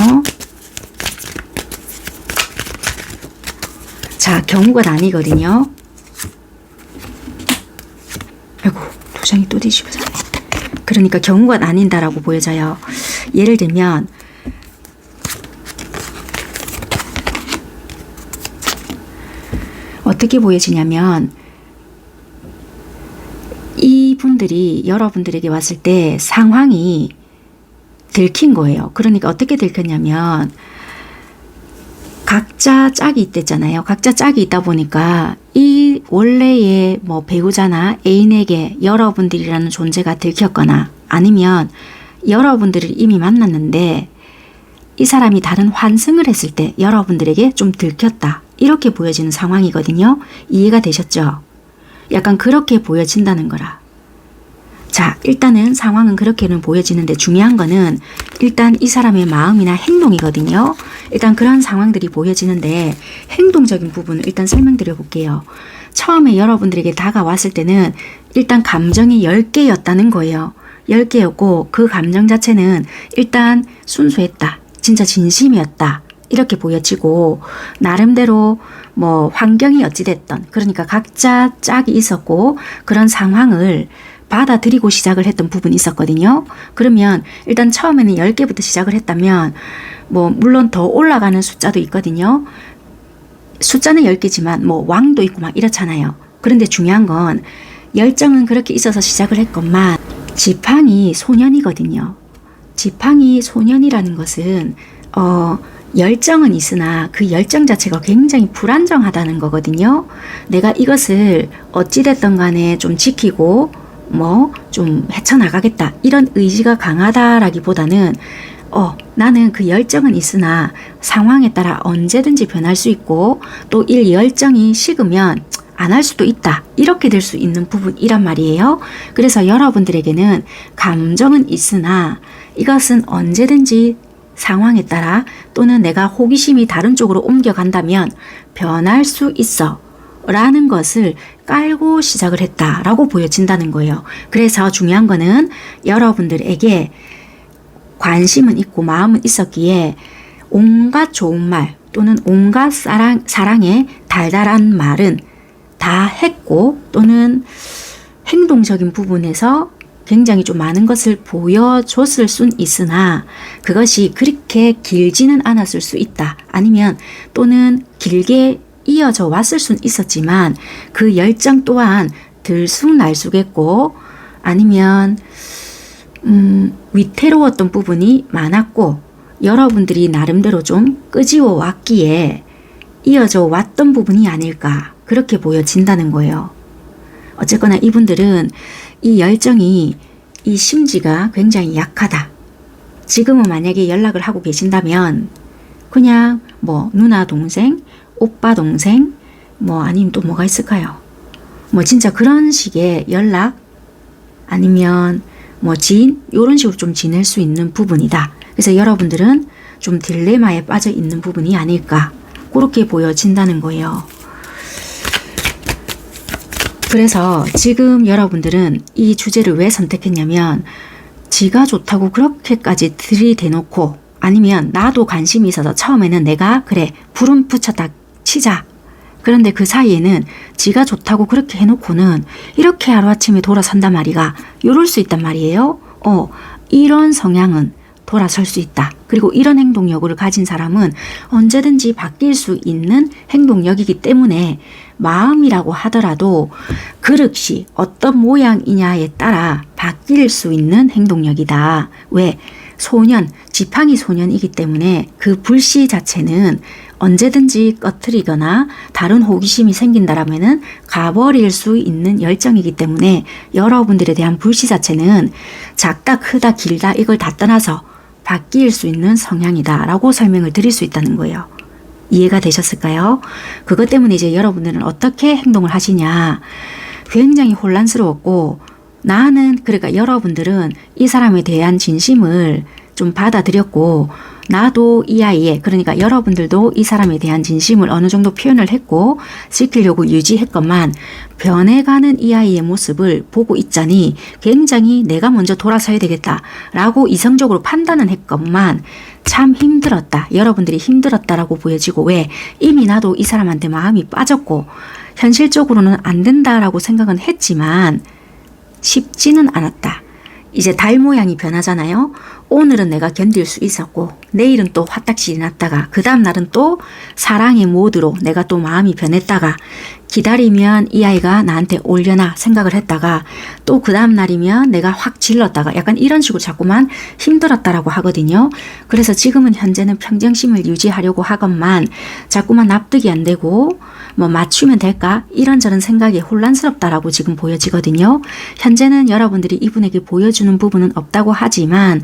자, 경우가 아니거든요. 아이고, 도장이 또 뒤집어졌네. 그러니까 경우가 아닌다라고 보여져요. 예를 들면 어떻게 보여지냐면, 이분들이 여러분들에게 왔을 때 상황이 들킨 거예요. 그러니까 어떻게 들켰냐면, 각자 짝이 있댔잖아요. 각자 짝이 있다 보니까 이 원래의 뭐 배우자나 애인에게 여러분들이라는 존재가 들켰거나, 아니면 여러분들을 이미 만났는데 이 사람이 다른 환승을 했을 때 여러분들에게 좀 들켰다, 이렇게 보여지는 상황이거든요. 이해가 되셨죠? 약간 그렇게 보여진다는 거라. 자, 일단은 상황은 그렇게는 보여지는데 중요한 거는 일단 이 사람의 마음이나 행동이거든요. 일단 그런 상황들이 보여지는데 행동적인 부분을 일단 설명드려 볼게요. 처음에 여러분들에게 다가왔을 때는 일단 감정이 10개였다는 거예요. 10개였고 그 감정 자체는 일단 순수했다, 진짜 진심이었다, 이렇게 보여지고, 나름대로 뭐 환경이 어찌됐던, 그러니까 각자 짝이 있었고 그런 상황을 받아들이고 시작을 했던 부분이 있었거든요. 그러면 일단 처음에는 10개부터 시작을 했다면 뭐 물론 더 올라가는 숫자도 있거든요. 숫자는 10개지만 뭐 왕도 있고 막 이렇잖아요. 그런데 중요한 건 열정은 그렇게 있어서 시작을 했건만 지팡이 소년이거든요. 지팡이 소년이라는 것은 열정은 있으나 그 열정 자체가 굉장히 불안정하다는 거거든요. 내가 이것을 어찌됐든 간에 좀 지키고 뭐 좀 헤쳐나가겠다, 이런 의지가 강하다라기보다는 나는 그 열정은 있으나 상황에 따라 언제든지 변할 수 있고 또 이 열정이 식으면 안 할 수도 있다, 이렇게 될 수 있는 부분이란 말이에요. 그래서 여러분들에게는 감정은 있으나 이것은 언제든지 상황에 따라 또는 내가 호기심이 다른 쪽으로 옮겨간다면 변할 수 있어 라는 것을 깔고 시작을 했다라고 보여진다는 거예요. 그래서 중요한 거는 여러분들에게 관심은 있고 마음은 있었기에 온갖 좋은 말 또는 온갖 사랑의 달달한 말은 다 했고, 또는 행동적인 부분에서 굉장히 좀 많은 것을 보여줬을 순 있으나 그것이 그렇게 길지는 않았을 수 있다, 아니면 또는 길게 이어져 왔을 순 있었지만 그 열정 또한 들쑥날쑥했고, 아니면 위태로웠던 부분이 많았고 여러분들이 나름대로 좀 끄지워 왔기에 이어져 왔던 부분이 아닐까, 그렇게 보여진다는 거예요. 어쨌거나 이분들은 이 열정이, 이 심지가 굉장히 약하다. 지금은 만약에 연락을 하고 계신다면 그냥 뭐 누나 동생, 오빠 동생, 뭐 아니면 또 뭐가 있을까요? 뭐 진짜 그런 식의 연락, 아니면 뭐 지인, 이런 식으로 좀 지낼 수 있는 부분이다. 그래서 여러분들은 좀 딜레마에 빠져 있는 부분이 아닐까, 그렇게 보여진다는 거예요. 그래서 지금 여러분들은 이 주제를 왜 선택했냐면, 지가 좋다고 그렇게까지 들이대놓고, 아니면 나도 관심이 있어서 처음에는 내가 그래 불은 붙였다 치자, 그런데 그 사이에는 지가 좋다고 그렇게 해놓고는 이렇게 하루아침에 돌아선단 말이가, 이럴 수 있단 말이에요. 이런 성향은 돌아설 수 있다. 그리고 이런 행동력을 가진 사람은 언제든지 바뀔 수 있는 행동력이기 때문에 마음이라고 하더라도 그릇이 어떤 모양이냐에 따라 바뀔 수 있는 행동력이다. 왜? 소년, 지팡이 소년이기 때문에 그 불씨 자체는 언제든지 꺼트리거나 다른 호기심이 생긴다라면은 가버릴 수 있는 열정이기 때문에 여러분들에 대한 불씨 자체는 작다, 크다, 길다 이걸 다 떠나서 바뀔 수 있는 성향이다 라고 설명을 드릴 수 있다는 거예요. 이해가 되셨을까요? 그것 때문에 이제 여러분들은 어떻게 행동을 하시냐, 굉장히 혼란스러웠고 나는 그러니까 여러분들은 이 사람에 대한 진심을 좀 받아들였고 나도 이 아이의 그러니까 여러분들도 이 사람에 대한 진심을 어느 정도 표현을 했고 지키려고 유지했건만 변해가는 이 아이의 모습을 보고 있자니 굉장히 내가 먼저 돌아서야 되겠다라고 이성적으로 판단은 했건만 참 힘들었다. 여러분들이 힘들었다라고 보여지고 왜 이미 나도 이 사람한테 마음이 빠졌고 현실적으로는 안 된다라고 생각은 했지만 쉽지는 않았다. 이제 달 모양이 변하잖아요. 오늘은 내가 견딜 수 있었고 내일은 또 화딱지이 났다가 그 다음 날은 또 사랑의 모드로 내가 또 마음이 변했다가 기다리면 이 아이가 나한테 올려나 생각을 했다가 또 그 다음 날이면 내가 확 질렀다가 약간 이런 식으로 자꾸만 힘들었다라고 하거든요. 그래서 지금은 현재는 평정심을 유지하려고 하건만 자꾸만 납득이 안 되고 뭐 맞추면 될까? 이런저런 생각이 혼란스럽다라고 지금 보여지거든요. 현재는 여러분들이 이분에게 보여주는 부분은 없다고 하지만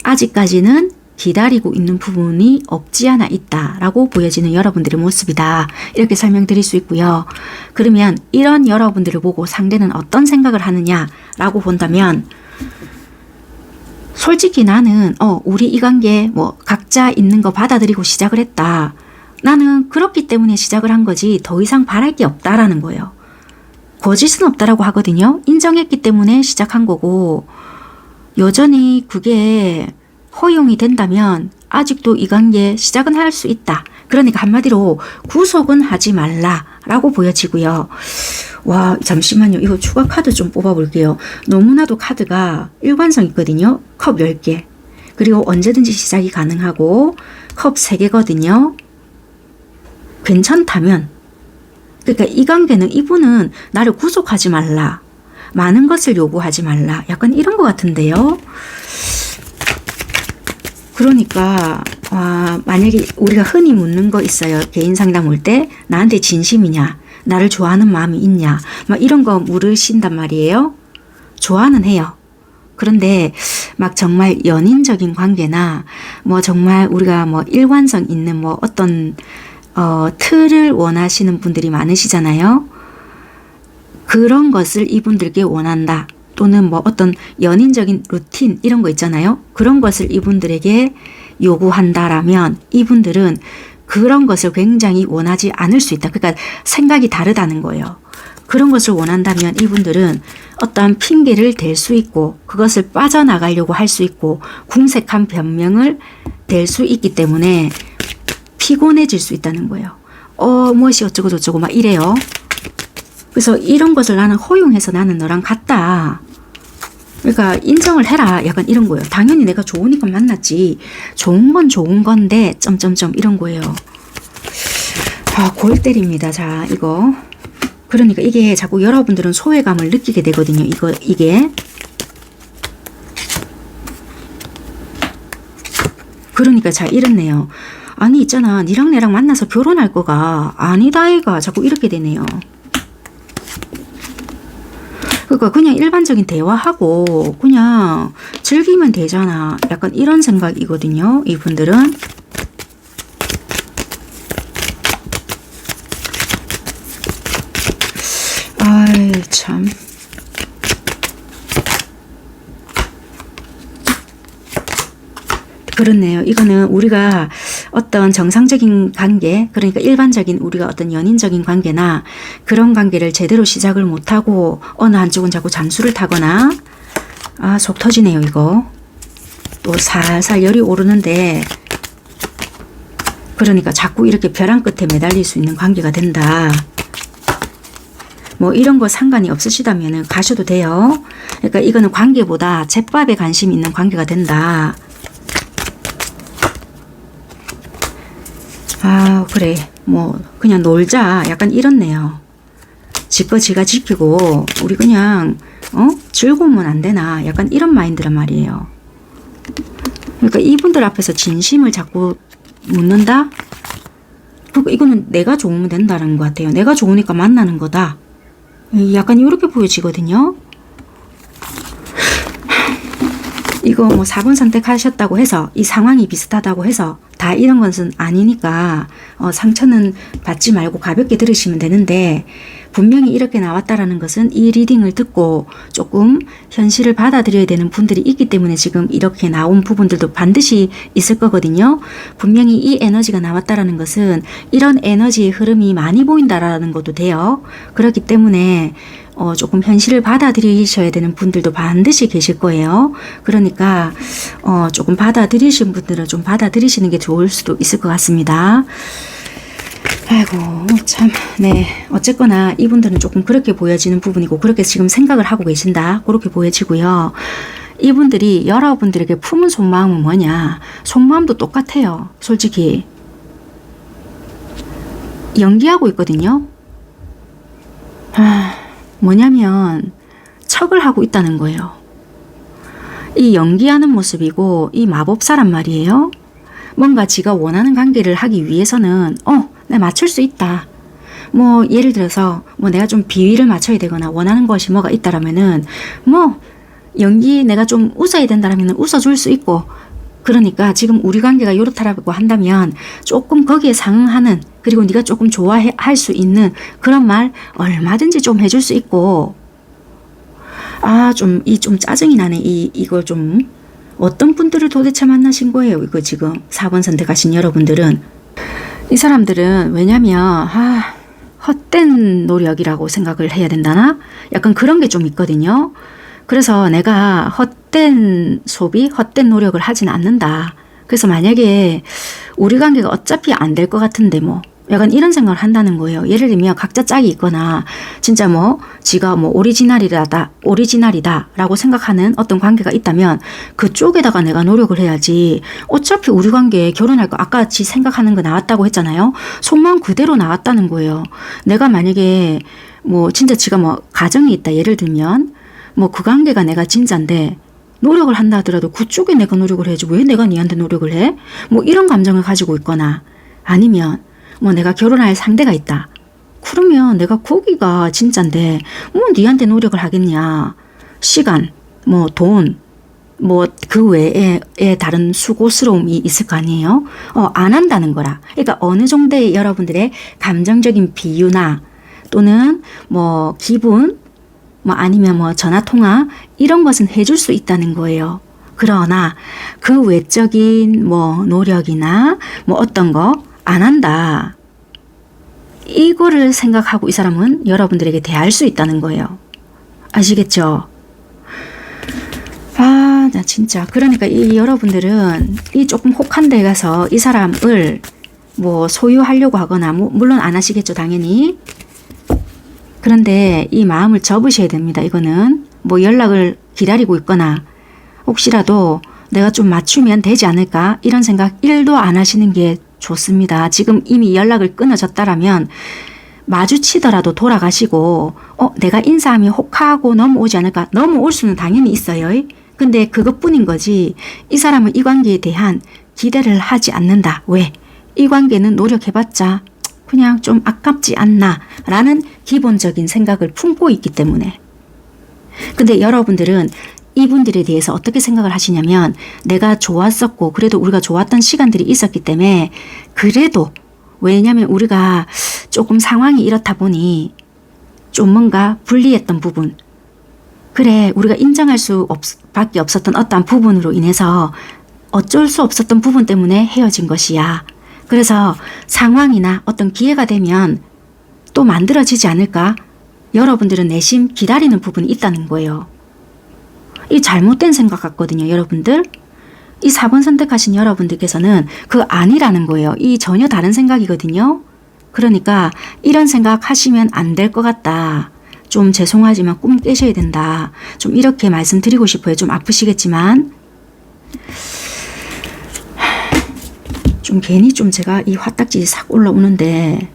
아직까지는 기다리고 있는 부분이 없지 않아 있다라고 보여지는 여러분들의 모습이다. 이렇게 설명드릴 수 있고요. 그러면 이런 여러분들을 보고 상대는 어떤 생각을 하느냐라고 본다면 솔직히 나는 우리 이 관계 뭐 각자 있는 거 받아들이고 시작을 했다. 나는 그렇기 때문에 시작을 한 거지 더 이상 바랄 게 없다라는 거예요. 거짓은 없다라고 하거든요. 인정했기 때문에 시작한 거고 여전히 그게 허용이 된다면 아직도 이 관계 시작은 할 수 있다. 그러니까 한마디로 구속은 하지 말라라고 보여지고요. 와 잠시만요. 이거 추가 카드 좀 뽑아볼게요. 너무나도 카드가 일관성 있거든요. 컵 10개. 그리고 언제든지 시작이 가능하고 컵 3개거든요. 괜찮다면 그러니까 이 관계는 이분은 나를 구속하지 말라. 많은 것을 요구하지 말라. 약간 이런 것 같은데요. 그러니까 만약에 우리가 흔히 묻는 거 있어요. 개인 상담 올 때 나한테 진심이냐? 나를 좋아하는 마음이 있냐? 막 이런 거 물으신단 말이에요. 좋아는 해요. 그런데 막 정말 연인적인 관계나 뭐 정말 우리가 뭐 일관성 있는 뭐 어떤 틀을 원하시는 분들이 많으시잖아요. 그런 것을 이분들께 원한다. 또는 뭐 어떤 연인적인 루틴 이런 거 있잖아요. 그런 것을 이분들에게 요구한다라면 이분들은 그런 것을 굉장히 원하지 않을 수 있다. 그러니까 생각이 다르다는 거예요. 그런 것을 원한다면 이분들은 어떠한 핑계를 댈 수 있고 그것을 빠져나가려고 할 수 있고 궁색한 변명을 댈 수 있기 때문에 피곤해질 수 있다는 거예요. 무엇이 어쩌고 저쩌고 막 이래요. 그래서 이런 것을 나는 허용해서 나는 너랑 같다. 그러니까 인정을 해라. 약간 이런 거예요. 당연히 내가 좋으니까 만났지. 좋은 건 좋은 건데 점점점 이런 거예요. 골 때립니다. 자 이거. 그러니까 이게 자꾸 여러분들은 소외감을 느끼게 되거든요. 이게. 그러니까 자 이렇네요. 아니 있잖아. 니랑 내랑 만나서 결혼할 거가 아니다 이가 자꾸 이렇게 되네요. 그러니까 그냥 일반적인 대화하고 그냥 즐기면 되잖아. 약간 이런 생각이거든요. 이분들은. 아이 참. 그렇네요. 이거는 우리가 어떤 정상적인 관계, 그러니까 일반적인 우리가 어떤 연인적인 관계나 그런 관계를 제대로 시작을 못하고 어느 한쪽은 자꾸 잠수를 타거나 속 터지네요. 이거. 또 살살 열이 오르는데 그러니까 자꾸 이렇게 벼랑 끝에 매달릴 수 있는 관계가 된다. 뭐 이런 거 상관이 없으시다면 가셔도 돼요. 그러니까 이거는 관계보다 잿밥에 관심 있는 관계가 된다. 그래 뭐 그냥 놀자 약간 이렇네요. 지거 지가 지키고 우리 그냥 즐거우면 안 되나 약간 이런 마인드란 말이에요. 그러니까 이분들 앞에서 진심을 자꾸 묻는다? 그러니까 이거는 내가 좋으면 된다는 것 같아요. 내가 좋으니까 만나는 거다. 약간 이렇게 보여지거든요. 이거 뭐 4번 선택하셨다고 해서 이 상황이 비슷하다고 해서 다 이런 것은 아니니까 상처는 받지 말고 가볍게 들으시면 되는데 분명히 이렇게 나왔다라는 것은 이 리딩을 듣고 조금 현실을 받아들여야 되는 분들이 있기 때문에 지금 이렇게 나온 부분들도 반드시 있을 거거든요. 분명히 이 에너지가 나왔다라는 것은 이런 에너지의 흐름이 많이 보인다라는 것도 돼요. 그렇기 때문에 조금 현실을 받아들이셔야 되는 분들도 반드시 계실 거예요. 그러니까 조금 받아들이신 분들은 좀 받아들이시는 게 좋을 수도 있을 것 같습니다. 아이고 참 네 어쨌거나 이분들은 조금 그렇게 보여지는 부분이고 그렇게 지금 생각을 하고 계신다 그렇게 보여지고요. 이분들이 여러분들에게 품은 속마음은 뭐냐, 속마음도 똑같아요. 솔직히 연기하고 있거든요. 뭐냐면 척을 하고 있다는 거예요. 이 연기하는 모습이고 이 마법사란 말이에요. 뭔가 지가 원하는 관계를 하기 위해서는 내가 맞출 수 있다. 뭐 예를 들어서 뭐 내가 좀 비위를 맞춰야 되거나 원하는 것이 뭐가 있다라면은 뭐 연기 내가 좀 웃어야 된다라면 웃어줄 수 있고, 그러니까 지금 우리 관계가 이렇다라고 한다면 조금 거기에 상응하는, 그리고 네가 조금 좋아할 수 있는 그런 말 얼마든지 좀 해줄 수 있고. 좀 짜증이 나네. 이걸 좀 어떤 분들을 도대체 만나신 거예요? 이거 지금 4번 선택하신 여러분들은. 이 사람들은 왜냐면 헛된 노력이라고 생각을 해야 된다나? 약간 그런 게 좀 있거든요. 그래서 내가 헛된 소비, 헛된 노력을 하진 않는다. 그래서 만약에 우리 관계가 어차피 안 될 것 같은데 뭐 약간 이런 생각을 한다는 거예요. 예를 들면 각자 짝이 있거나 진짜 뭐 지가 뭐 오리지널이다 라고 생각하는 어떤 관계가 있다면 그쪽에다가 내가 노력을 해야지. 어차피 우리 관계 결혼할 거 아까 지 생각하는 거 나왔다고 했잖아요. 속마음 그대로 나왔다는 거예요. 내가 만약에 뭐 진짜 지가 뭐 가정이 있다 예를 들면 뭐 그 관계가 내가 진짜인데 노력을 한다 하더라도 그쪽에 내가 노력을 해야지 왜 내가 니한테 노력을 해? 뭐 이런 감정을 가지고 있거나, 아니면 뭐 내가 결혼할 상대가 있다. 그러면 내가 거기가 진짜인데 뭐 니한테 노력을 하겠냐. 시간, 뭐 돈, 뭐 그 외에 다른 수고스러움이 있을 거 아니에요. 안 한다는 거라. 그러니까 어느 정도의 여러분들의 감정적인 비유나 또는 뭐 기분, 뭐 아니면 뭐 전화통화 이런 것은 해줄 수 있다는 거예요. 그러나 그 외적인 뭐 노력이나 뭐 어떤 거 안 한다. 이거를 생각하고 이 사람은 여러분들에게 대할 수 있다는 거예요. 아시겠죠? 나 진짜. 그러니까 이 여러분들은 이 조금 혹한 데 가서 이 사람을 뭐 소유하려고 하거나 물론 안 하시겠죠, 당연히. 그런데 이 마음을 접으셔야 됩니다. 이거는 뭐 연락을 기다리고 있거나 혹시라도 내가 좀 맞추면 되지 않을까 이런 생각 1도 안 하시는 게 좋습니다. 지금 이미 연락을 끊어졌다라면 마주치더라도 돌아가시고 내가 인사하면 혹하고 넘어오지 않을까. 넘어올 수는 당연히 있어요. 근데 그것뿐인 거지 이 사람은 이 관계에 대한 기대를 하지 않는다. 왜? 이 관계는 노력해봤자 그냥 좀 아깝지 않나 라는 기본적인 생각을 품고 있기 때문에. 근데 여러분들은 이분들에 대해서 어떻게 생각을 하시냐면 내가 좋았었고 그래도 우리가 좋았던 시간들이 있었기 때문에, 그래도 왜냐면 우리가 조금 상황이 이렇다 보니 좀 뭔가 불리했던 부분, 그래 우리가 인정할 수 밖에 없었던 어떠한 부분으로 인해서 어쩔 수 없었던 부분 때문에 헤어진 것이야. 그래서 상황이나 어떤 기회가 되면 또 만들어지지 않을까? 여러분들은 내심 기다리는 부분이 있다는 거예요. 이 잘못된 생각 같거든요, 여러분들. 이 4번 선택하신 여러분들께서는 그 아니라는 거예요. 이 전혀 다른 생각이거든요. 그러니까 이런 생각 하시면 안 될 것 같다. 좀 죄송하지만 꿈 깨셔야 된다. 좀 이렇게 말씀드리고 싶어요. 좀 아프시겠지만. 좀 괜히 좀 제가 이 화딱지 싹 올라오는데,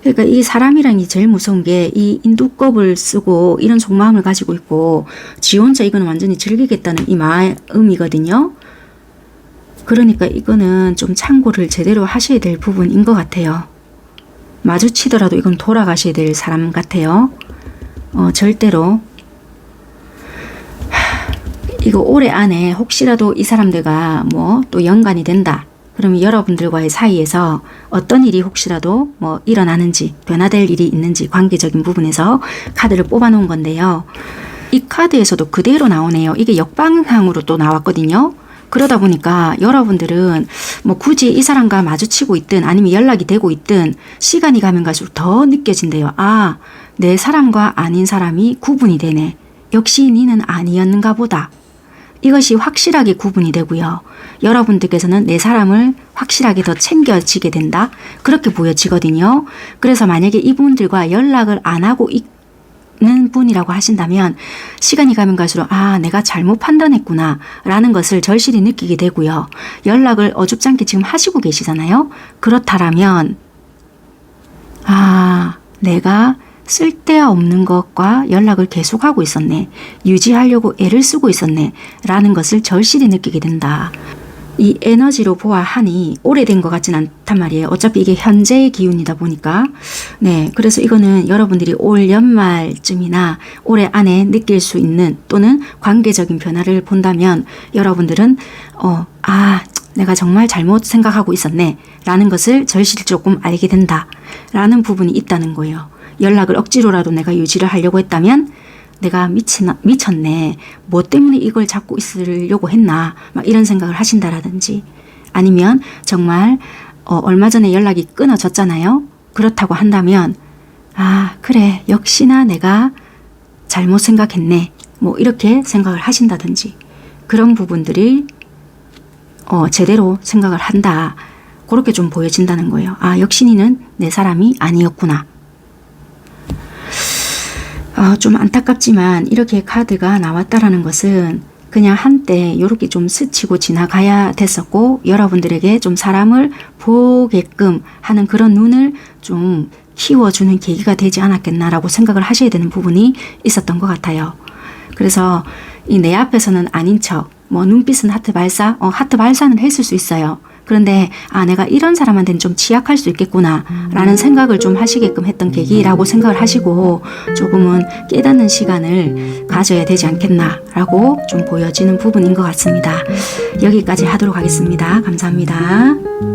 그러니까 이 사람이란 게 제일 무서운 게 이 인두껍을 쓰고 이런 속마음을 가지고 있고 지 혼자 이거는 완전히 즐기겠다는 이 마음이거든요. 그러니까 이거는 좀 참고를 제대로 하셔야 될 부분인 것 같아요. 마주치더라도 이건 돌아가셔야 될 사람 같아요. 절대로. 이거 올해 안에 혹시라도 이 사람들과 뭐 또 연관이 된다. 그러면 여러분들과의 사이에서 어떤 일이 혹시라도 뭐 일어나는지 변화될 일이 있는지 관계적인 부분에서 카드를 뽑아 놓은 건데요. 이 카드에서도 그대로 나오네요. 이게 역방향으로 또 나왔거든요. 그러다 보니까 여러분들은 뭐 굳이 이 사람과 마주치고 있든 아니면 연락이 되고 있든 시간이 가면 갈수록 더 느껴진대요. 아, 내 사람과 아닌 사람이 구분이 되네. 역시 니는 아니었는가 보다. 이것이 확실하게 구분이 되고요. 여러분들께서는 내 사람을 확실하게 더 챙겨지게 된다. 그렇게 보여지거든요. 그래서 만약에 이분들과 연락을 안 하고 있는 분이라고 하신다면 시간이 가면 갈수록 아, 내가 잘못 판단했구나 라는 것을 절실히 느끼게 되고요. 연락을 어줍잖게 지금 하시고 계시잖아요. 그렇다면 아, 내가 쓸데없는 것과 연락을 계속하고 있었네. 유지하려고 애를 쓰고 있었네. 라는 것을 절실히 느끼게 된다. 이 에너지로 보아하니 오래된 것 같진 않단 말이에요. 어차피 이게 현재의 기운이다 보니까. 네, 그래서 이거는 여러분들이 올 연말쯤이나 올해 안에 느낄 수 있는 또는 관계적인 변화를 본다면 여러분들은 내가 정말 잘못 생각하고 있었네. 라는 것을 절실히 조금 알게 된다. 라는 부분이 있다는 거예요. 연락을 억지로라도 내가 유지를 하려고 했다면 내가 미쳤네. 뭐 때문에 이걸 잡고 있으려고 했나. 막 이런 생각을 하신다라든지 아니면 정말 얼마 전에 연락이 끊어졌잖아요. 그렇다고 한다면 아, 그래. 역시나 내가 잘못 생각했네. 뭐 이렇게 생각을 하신다든지 그런 부분들이 제대로 생각을 한다. 그렇게 좀 보여진다는 거예요. 아, 역시 니는 내 사람이 아니었구나. 좀 안타깝지만 이렇게 카드가 나왔다라는 것은 그냥 한때 이렇게 좀 스치고 지나가야 됐었고 여러분들에게 좀 사람을 보게끔 하는 그런 눈을 좀 키워주는 계기가 되지 않았겠나라고 생각을 하셔야 되는 부분이 있었던 것 같아요. 그래서 이 내 앞에서는 아닌 척, 뭐 눈빛은 하트 발사, 하트 발사는 했을 수 있어요. 그런데 내가 이런 사람한테는 좀 취약할 수 있겠구나 라는 생각을 좀 하시게끔 했던 계기라고 생각을 하시고 조금은 깨닫는 시간을 가져야 되지 않겠나 라고 좀 보여지는 부분인 것 같습니다. 여기까지 하도록 하겠습니다. 감사합니다.